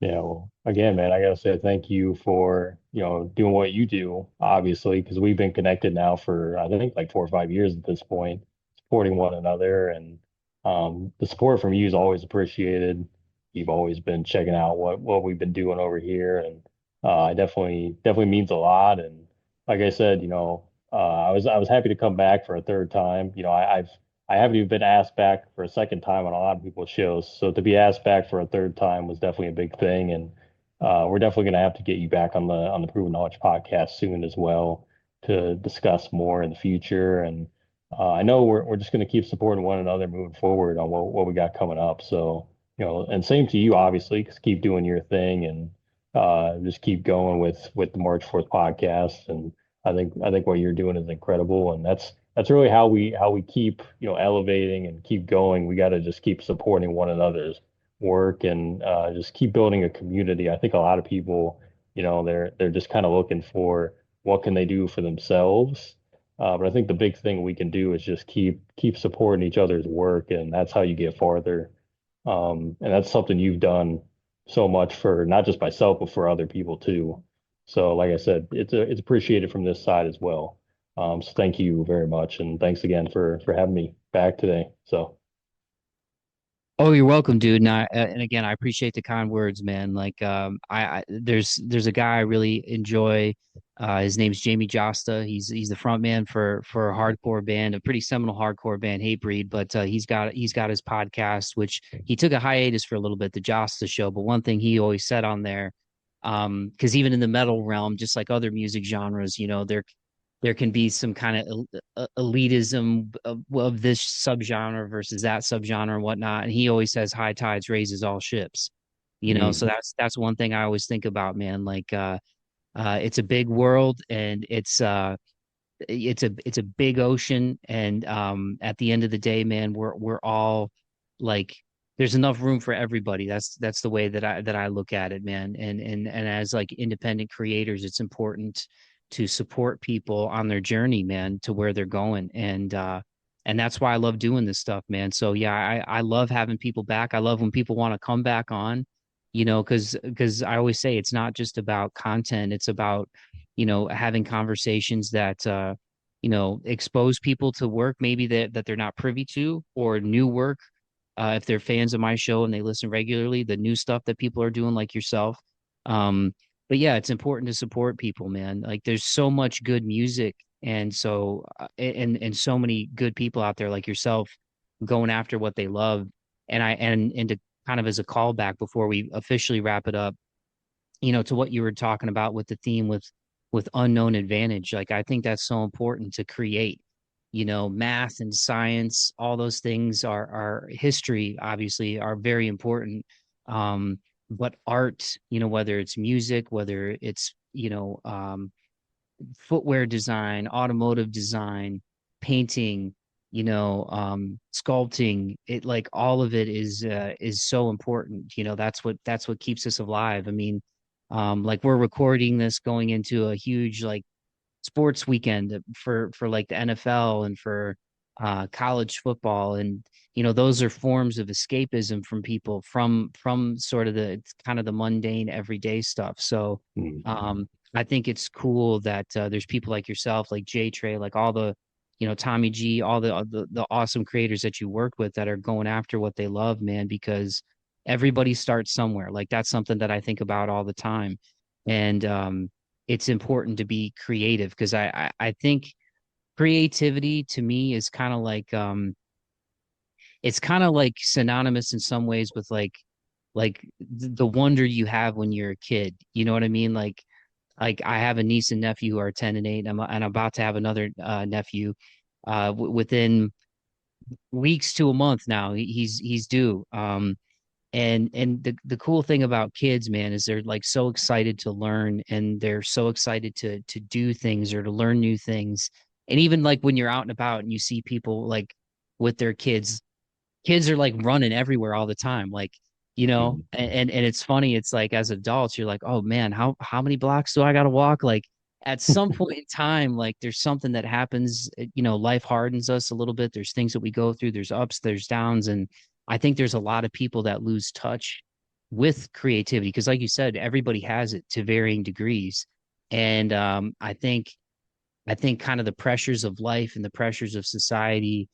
Yeah, well, again, man, I gotta say thank you for, doing what you do, obviously, because we've been connected now for I think like 4 or 5 years at this point, supporting one another, and the support from you is always appreciated. You've always been checking out what we've been doing over here, and it definitely means a lot. And like I said, I was happy to come back for a third time. I haven't even been asked back for a second time on a lot of people's shows. So to be asked back for a third time was definitely a big thing. And we're definitely going to have to get you back on the Proven Knowledge podcast soon as well to discuss more in the future. And I know we're just going to keep supporting one another moving forward on what we got coming up. So, and same to you, obviously, because keep doing your thing and just keep going with the March 4th podcast. And I think what you're doing is incredible. And that's really how we keep elevating and keep going. We got to just keep supporting one another's work and just keep building a community. I think a lot of people, they're just kind of looking for what can they do for themselves. But I think the big thing we can do is just keep supporting each other's work, and that's how you get farther. And that's something you've done so much for not just myself, but for other people too. So, like I said, it's appreciated from this side as well. So thank you very much, and thanks again for having me back today. So Oh, you're welcome, dude. And again, I appreciate the kind words, man. Like, there's a guy I really enjoy. His name's Jamie Josta. He's the front man for a hardcore band, a pretty seminal hardcore band, Hatebreed. But he's got his podcast, which he took a hiatus for a little bit, the Josta Show. But one thing he always said on there, because even in the metal realm, just like other music genres, there can be some kind of elitism of this subgenre versus that subgenre and whatnot. And he always says high tides raises all ships, so mm, that's one thing I always think about, man. Like it's a big world and it's a big ocean. And at the end of the day, man, we're all like there's enough room for everybody. That's the way that I look at it, man. And as like independent creators, it's important to support people on their journey, man, to where they're going. And that's why I love doing this stuff, man. So yeah, I love having people back. I love when people want to come back on, because I always say it's not just about content, it's about having conversations that expose people to work maybe that they're not privy to, or new work. If they're fans of my show and they listen regularly, the new stuff that people are doing, like yourself. Um, but yeah, it's important to support people, man. Like there's so much good music, and and so many good people out there like yourself going after what they love. And to kind of as a callback before we officially wrap it up, to what you were talking about with the theme with unknown advantage. Like I think that's so important to create. Math and science, all those things are history, obviously, are very important. But art, whether it's music, whether it's footwear design, automotive design, painting, sculpting, it like all of it is so important. That's what keeps us alive. I mean, like we're recording this going into a huge like sports weekend for like the NFL and for college football. And those are forms of escapism from people from sort of the it's kind of the mundane everyday stuff. So mm. I think it's cool that there's people like yourself, like JayTrey, like all the Tommy G, all the awesome creators that you work with that are going after what they love, man, because everybody starts somewhere. Like that's something that I think about all the time. And it's important to be creative because I think creativity to me is kind of like it's kind of like synonymous in some ways with the wonder you have when you're a kid. You know what I mean? Like I have a niece and nephew who are 10 and 8, and I'm about to have another nephew within weeks to a month now. He's due. And the cool thing about kids, man, is they're like so excited to learn, and they're so excited to do things or to learn new things. And even like when you're out and about and you see people like with their kids kids are like running everywhere all the time. Like, Mhm. and it's funny. It's like as adults, you're like, oh man, how many blocks do I got to walk? Like at some point in time, like there's something that happens, life hardens us a little bit. There's things that we go through, there's ups, there's downs. And I think there's a lot of people that lose touch with creativity because, like you said, everybody has it to varying degrees. And I think kind of the pressures of life and the pressures of society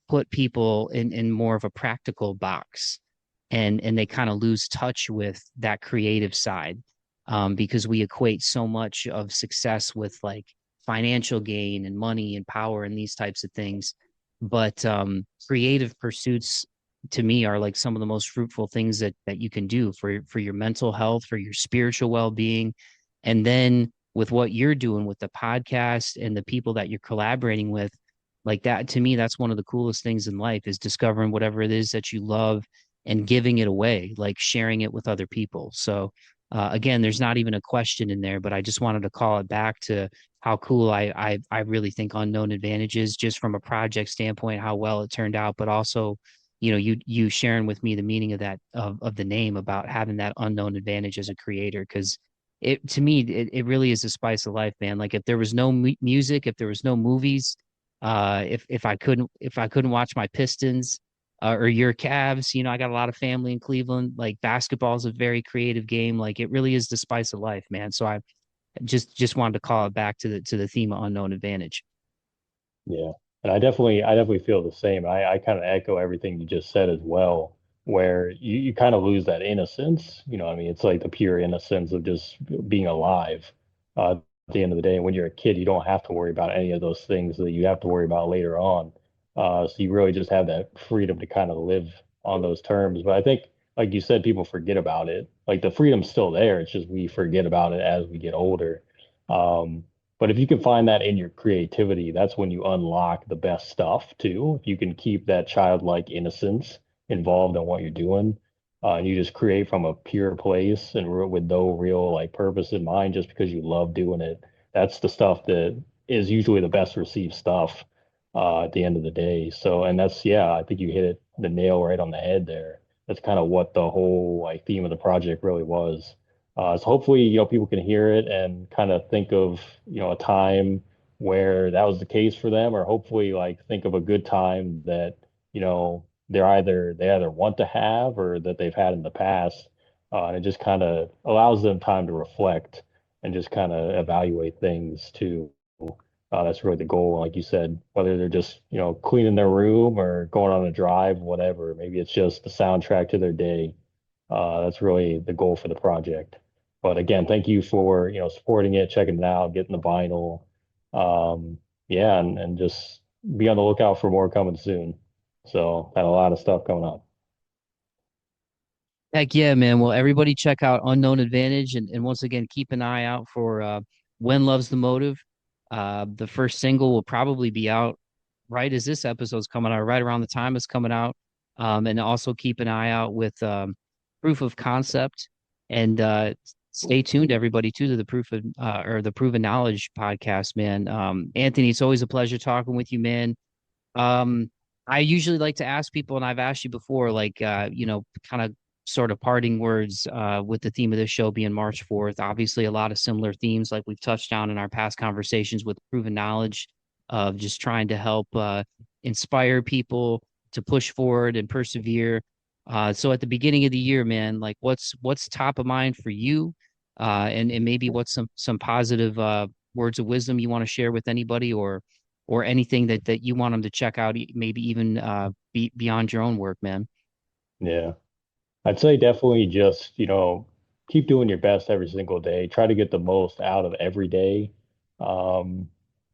put people in more of a practical box, and they kind of lose touch with that creative side, because we equate so much of success with like financial gain and money and power and these types of things. But creative pursuits to me are like some of the most fruitful things that you can do for your mental health, for your spiritual well-being. And then with what you're doing with the podcast and the people that you're collaborating with, like that, to me, that's one of the coolest things in life is discovering whatever it is that you love and giving it away, like sharing it with other people. So again, there's not even a question in there, but I just wanted to call it back to how cool I really think Unknown Advantages, just from a project standpoint, how well it turned out, but also, you sharing with me the meaning of that of the name, about having that unknown advantage as a creator. Because it, to me, it really is the spice of life, man. Like if there was no music, if there was no movies, if I couldn't watch my Pistons, or your Cavs, I got a lot of family in Cleveland. Like basketball is a very creative game. Like it really is the spice of life, man. So I just wanted to call it back to the theme of unknown advantage. Yeah. And I definitely feel the same. I kind of echo everything you just said as well, where you kind of lose that innocence. You know, what I mean, it's like the pure innocence of just being alive. At the end of the day, and when you're a kid, you don't have to worry about any of those things that you have to worry about later on. So you really just have that freedom to kind of live on those terms. But I think, like you said, people forget about it. Like the freedom's still there. It's just we forget about it as we get older. Um, but if you can find that in your creativity, that's when you unlock the best stuff too. If you can keep that childlike innocence involved in what you're doing, and you just create from a pure place and with no real like purpose in mind, just because you love doing it, that's the stuff that is usually the best received stuff at the end of the day. So, and that's, yeah, I think you hit the nail right on the head there. That's kind of what the whole like theme of the project really was. So hopefully, people can hear it and kind of think of, a time where that was the case for them, or hopefully like think of a good time that, they either want to have or that they've had in the past. And it just kind of allows them time to reflect and just kind of evaluate things too. That's really the goal. Like you said, whether they're just, cleaning their room or going on a drive, whatever, maybe it's just the soundtrack to their day. That's really the goal for the project. But again, thank you for, supporting it, checking it out, getting the vinyl. Yeah, and just be on the lookout for more coming soon. So got a lot of stuff coming up. Heck yeah, man. Well, everybody check out Unknown Advantage, and once again, keep an eye out for When Love's the Motive. The first single will probably be out right as this episode's coming out, right around the time it's coming out. And also keep an eye out with Proof of Concept, and stay tuned, everybody, too, to the Proof of or the Proven Knowledge podcast, man. Anthony, it's always a pleasure talking with you, man. Um, I usually like to ask people, and I've asked you before, like, kind of sort of parting words with the theme of this show being March 4th. Obviously, a lot of similar themes, like we've touched on in our past conversations with proven knowledge of just trying to help inspire people to push forward and persevere. So at the beginning of the year, man, like what's top of mind for you, and maybe what's some positive words of wisdom you want to share with anybody, or anything that you want them to check out, maybe even beyond your own work, man. Yeah. I'd say definitely just, keep doing your best every single day. Try to get the most out of every day. Um,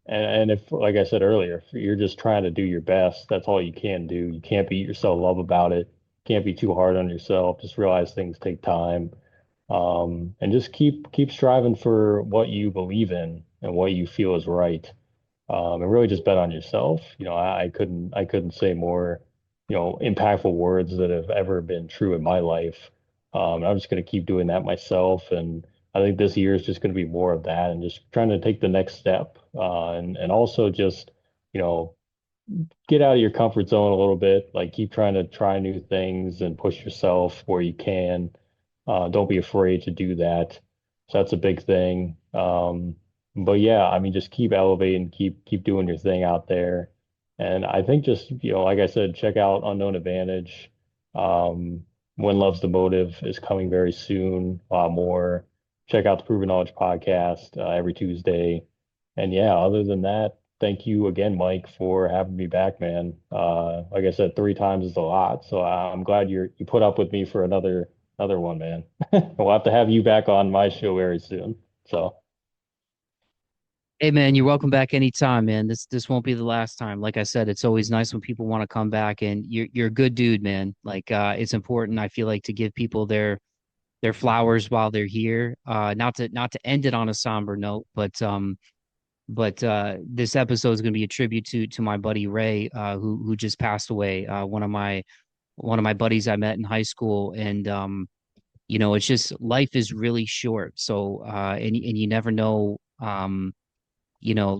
and if, like I said earlier, if you're just trying to do your best, that's all you can do. You can't beat yourself up about it. Can't be too hard on yourself. Just realize things take time. And just keep striving for what you believe in and what you feel is right. And really just bet on yourself. I couldn't say more, impactful words that have ever been true in my life. I'm just going to keep doing that myself. And I think this year is just going to be more of that and just trying to take the next step. And also just, you know, get out of your comfort zone a little bit. Like keep trying to try new things and push yourself where you can. Don't be afraid to do that. So that's a big thing. But yeah, I mean, just keep elevating, keep doing your thing out there. And I think just, like I said, check out Unknown Advantage. When Love's the Motive is coming very soon. A lot more. Check out the Proven Knowledge podcast every Tuesday. And yeah, other than that, thank you again, Mike, for having me back, man. Like I said, 3 times is a lot, so I'm glad you put up with me for another one, man. We'll have to have you back on my show very soon. So Hey man, you're welcome back anytime, man. This won't be the last time. Like I said, it's always nice when people want to come back, and you're a good dude, man. Like it's important, I feel like, to give people their flowers while they're here. Not to end it on a somber note, but this episode is going to be a tribute to my buddy Ray, who just passed away. One of my buddies I met in high school, and it's just life is really short. So and you never know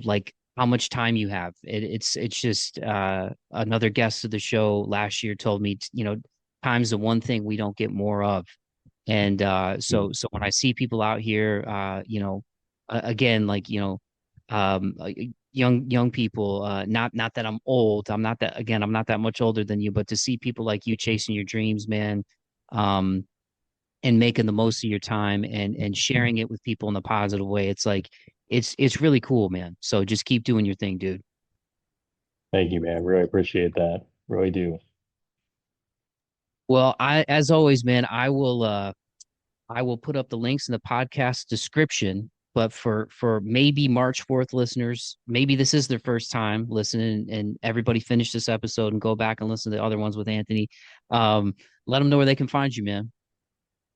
like how much time you have. It's just another guest of the show last year told me, time's the one thing we don't get more of. And so when I see people out here, again, like, young people, not that I'm old, I'm not that much older than you, but to see people like you chasing your dreams, man, um, and making the most of your time and sharing it with people in a positive way, it's like it's really cool, man. So just keep doing your thing, dude. thank you, man. Really appreciate that. Really do. Well, as always, man, I will put up the links in the podcast description. But for maybe March 4th listeners, maybe this is their first time listening, and everybody finish this episode and go back and listen to the other ones with Anthony. Um, Let them know where they can find you, man.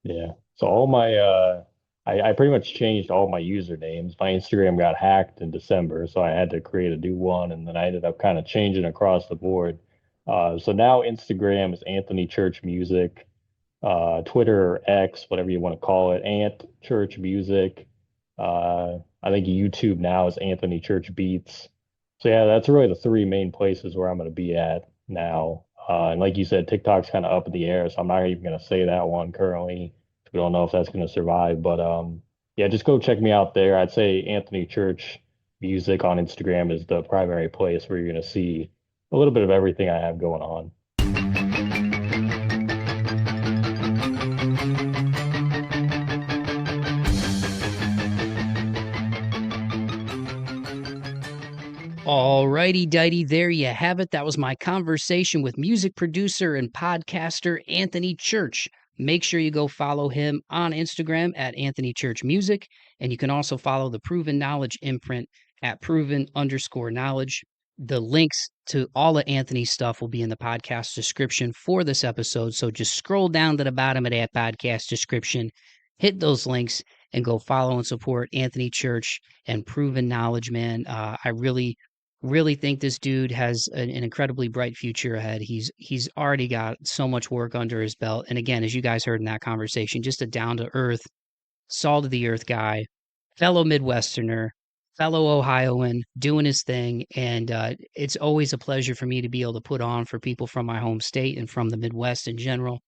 Yeah. So all my I pretty much changed all my usernames. My Instagram got hacked in December, so I had to create a new one, and then I ended up kind of changing across the board. So now Instagram is Anthony Church Music. Twitter or X, whatever you want to call it, Ant Church Music. I think YouTube now is Anthony Church Beats. So yeah, that's really the three main places where I'm going to be at now. And like you said, TikTok's kind of up in the air, so I'm not even going to say that one currently. We don't know if that's going to survive, but yeah, just go check me out there. I'd say Anthony Church Music on Instagram is the primary place where you're going to see a little bit of everything I have going on. All righty, dighty. There you have it. That was my conversation with music producer and podcaster Anthony Church. Make sure you go follow him on Instagram at Anthony Church Music. And you can also follow the Proven Knowledge imprint at proven_knowledge. The links to all of Anthony's stuff will be in the podcast description for this episode. So just scroll down to the bottom of that podcast description, hit those links, and go follow and support Anthony Church and Proven Knowledge, man. I really think this dude has an incredibly bright future ahead. He's already got so much work under his belt. And again, as you guys heard in that conversation, just a down to earth, salt of the earth guy, fellow Midwesterner, fellow Ohioan, doing his thing. And it's always a pleasure for me to be able to put on for people from my home state and from the Midwest in general.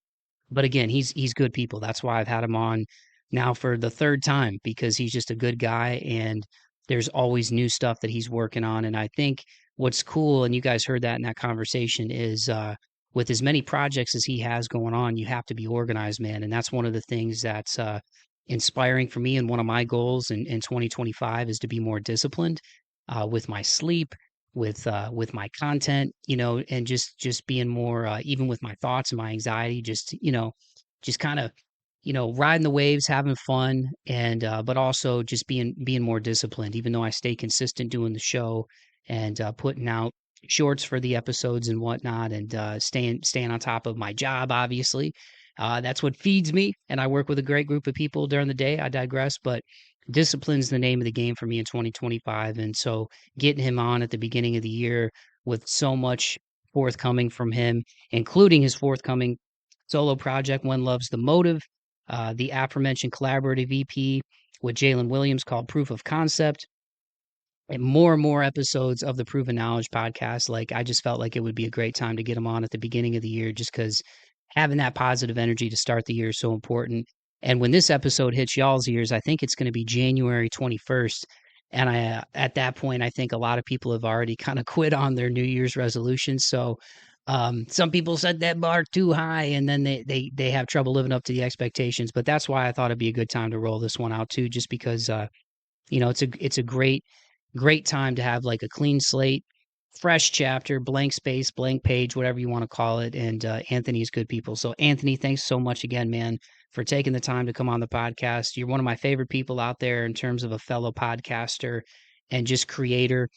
But again, he's good people. That's why I've had him on now for the third time, because he's just a good guy, and there's always new stuff that he's working on. And I think what's cool, and you guys heard that in that conversation, is with as many projects as he has going on, you have to be organized, man. And that's one of the things that's inspiring for me. And one of my goals in 2025 is to be more disciplined with my sleep, with my content, and just being more even with my thoughts and my anxiety, just kind of riding the waves, having fun, and but also just being more disciplined. Even though I stay consistent doing the show and putting out shorts for the episodes and whatnot, and staying on top of my job, obviously. That's what feeds me, and I work with a great group of people during the day. I digress, but discipline's the name of the game for me in 2025. And so getting him on at the beginning of the year with so much forthcoming from him, including his forthcoming solo project, When Love's the Motive, the aforementioned collaborative EP with Jalen Williams called Proof of Concept, and more episodes of the Proven Knowledge podcast. Like, I just felt like it would be a great time to get him on at the beginning of the year, just because having that positive energy to start the year is so important. And when this episode hits y'all's ears, I think it's going to be January 21st. And at that point, I think a lot of people have already kind of quit on their New Year's resolutions. So, some people set that bar too high, and then they have trouble living up to the expectations. But that's why I thought it'd be a good time to roll this one out too, just because it's a great time to have like a clean slate, fresh chapter, blank space, blank page, whatever you want to call it. And Anthony's good people. So Anthony, thanks so much again, man, for taking the time to come on the podcast. You're one of my favorite people out there in terms of a fellow podcaster and just creator.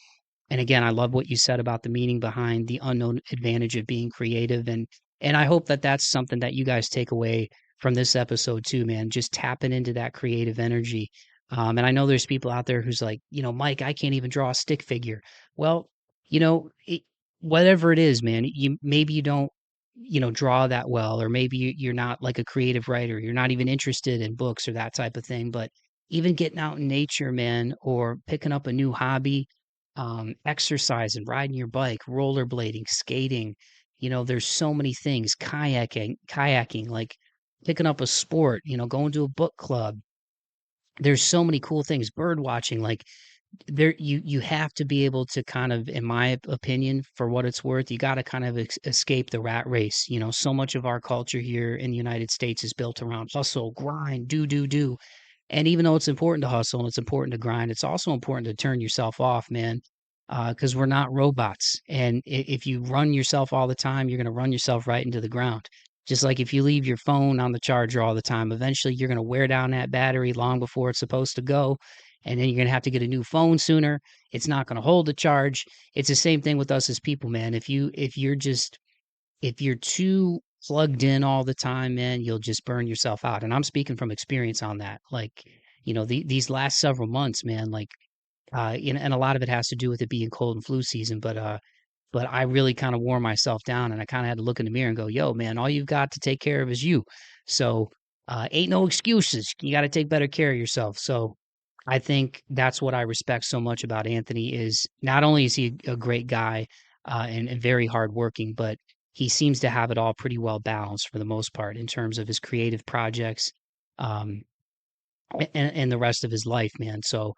And again, I love what you said about the meaning behind the unknown advantage of being creative. And I hope that that's something that you guys take away from this episode too, man. Just tapping into that creative energy. And I know there's people out there who's like, Mike, I can't even draw a stick figure. Well, whatever it is, man, maybe you don't, draw that well, or maybe you're not like a creative writer. You're not even interested in books or that type of thing. But even getting out in nature, man, or picking up a new hobby, exercising, riding your bike, rollerblading, skating. There's so many things, kayaking, like picking up a sport, going to a book club. There's so many cool things, bird watching, like you have to be able to kind of, in my opinion, for what it's worth, you got to kind of escape the rat race. So much of our culture here in the United States is built around hustle, grind, do. And even though it's important to hustle and it's important to grind, it's also important to turn yourself off, man, because we're not robots. And if you run yourself all the time, you're going to run yourself right into the ground. Just like if you leave your phone on the charger all the time, eventually you're going to wear down that battery long before it's supposed to go. And then you're going to have to get a new phone sooner. It's not going to hold the charge. It's the same thing with us as people, man. If you're too plugged in all the time, man, you'll just burn yourself out. And I'm speaking from experience on that. Like, these last several months, man, like, and a lot of it has to do with it being cold and flu season, but I really kind of wore myself down, and I kind of had to look in the mirror and go, yo, man, all you've got to take care of is you. So, ain't no excuses. You got to take better care of yourself. So, I think that's what I respect so much about Anthony is not only is he a great guy and very hardworking, but he seems to have it all pretty well balanced for the most part in terms of his creative projects. Um, and the rest of his life, man. So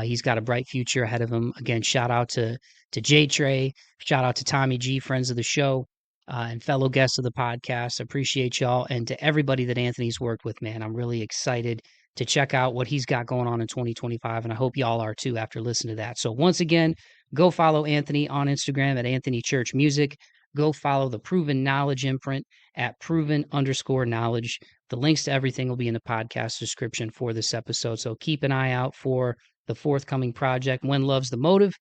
he's got a bright future ahead of him. Again, shout out to JayTrey, shout out to Tommy G, friends of the show, and fellow guests of the podcast. Appreciate y'all, and to everybody that Anthony's worked with, man. I'm really excited to check out what he's got going on in 2025, and I hope y'all are too after listening to that. So once again, go follow Anthony on Instagram at Anthony Church Music. Go follow the Proven Knowledge imprint at proven_knowledge. The links to everything will be in the podcast description for this episode. So keep an eye out for the forthcoming project, When Love's the Motive,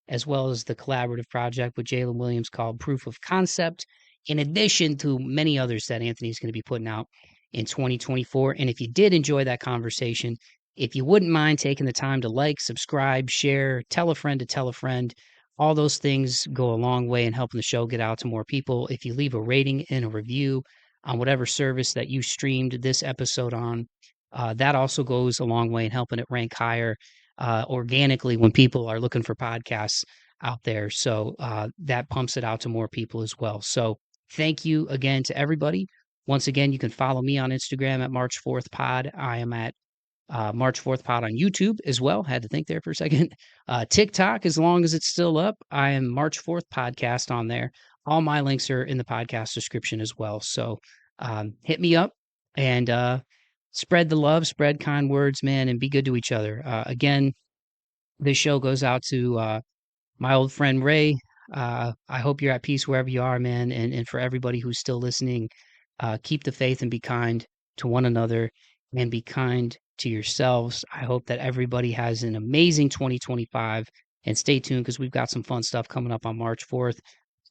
as well as the collaborative project with Jalen Williams called Proof of Concept, in addition to many others that Anthony's going to be putting out in 2024. And if you did enjoy that conversation, if you wouldn't mind taking the time to like, subscribe, share, tell a friend to tell a friend, all those things go a long way in helping the show get out to more people. If you leave a rating and a review on whatever service that you streamed this episode on, that also goes a long way in helping it rank higher organically when people are looking for podcasts out there. So that pumps it out to more people as well. So thank you again to everybody. Once again, you can follow me on Instagram at March 4th Pod. I am at March 4th Pod on YouTube as well. Had to think there for a second. TikTok, as long as it's still up, I am March 4th Podcast on there. All my links are in the podcast description as well. So hit me up and spread the love, spread kind words, man, and be good to each other. Again, this show goes out to my old friend Ray. I hope you're at peace wherever you are, man. And for everybody who's still listening, keep the faith and be kind to one another and be kind to yourselves. I hope that everybody has an amazing 2025 and stay tuned because we've got some fun stuff coming up on March 4th.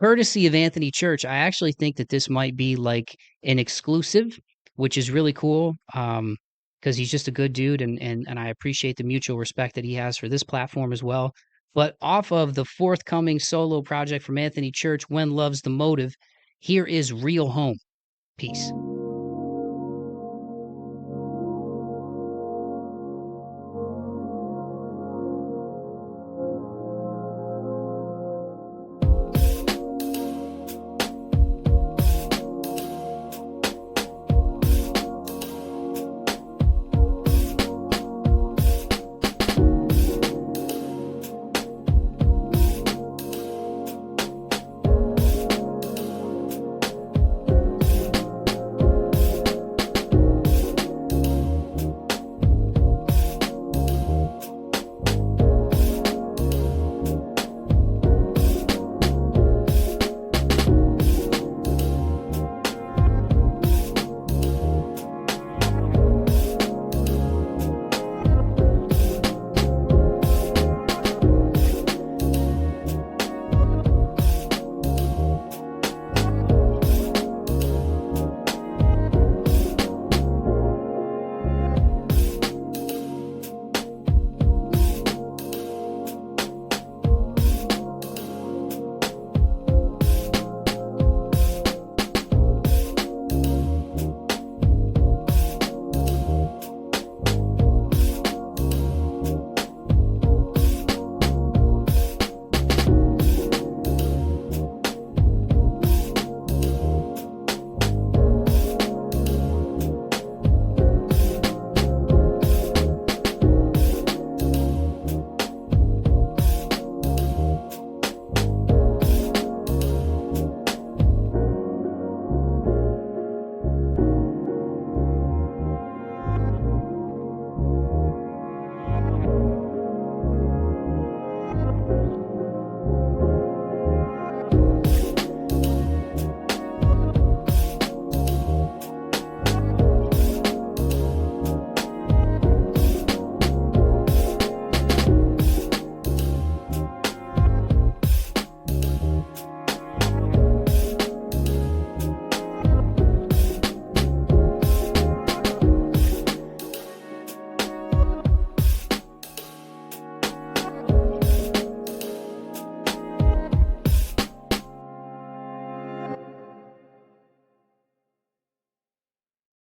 Courtesy of Anthony Church, I actually think that this might be like an exclusive, which is really cool. Because he's just a good dude and I appreciate the mutual respect that he has for this platform as well. But off of the forthcoming solo project from Anthony Church, When Love's the Motive, here is Real Home. Peace.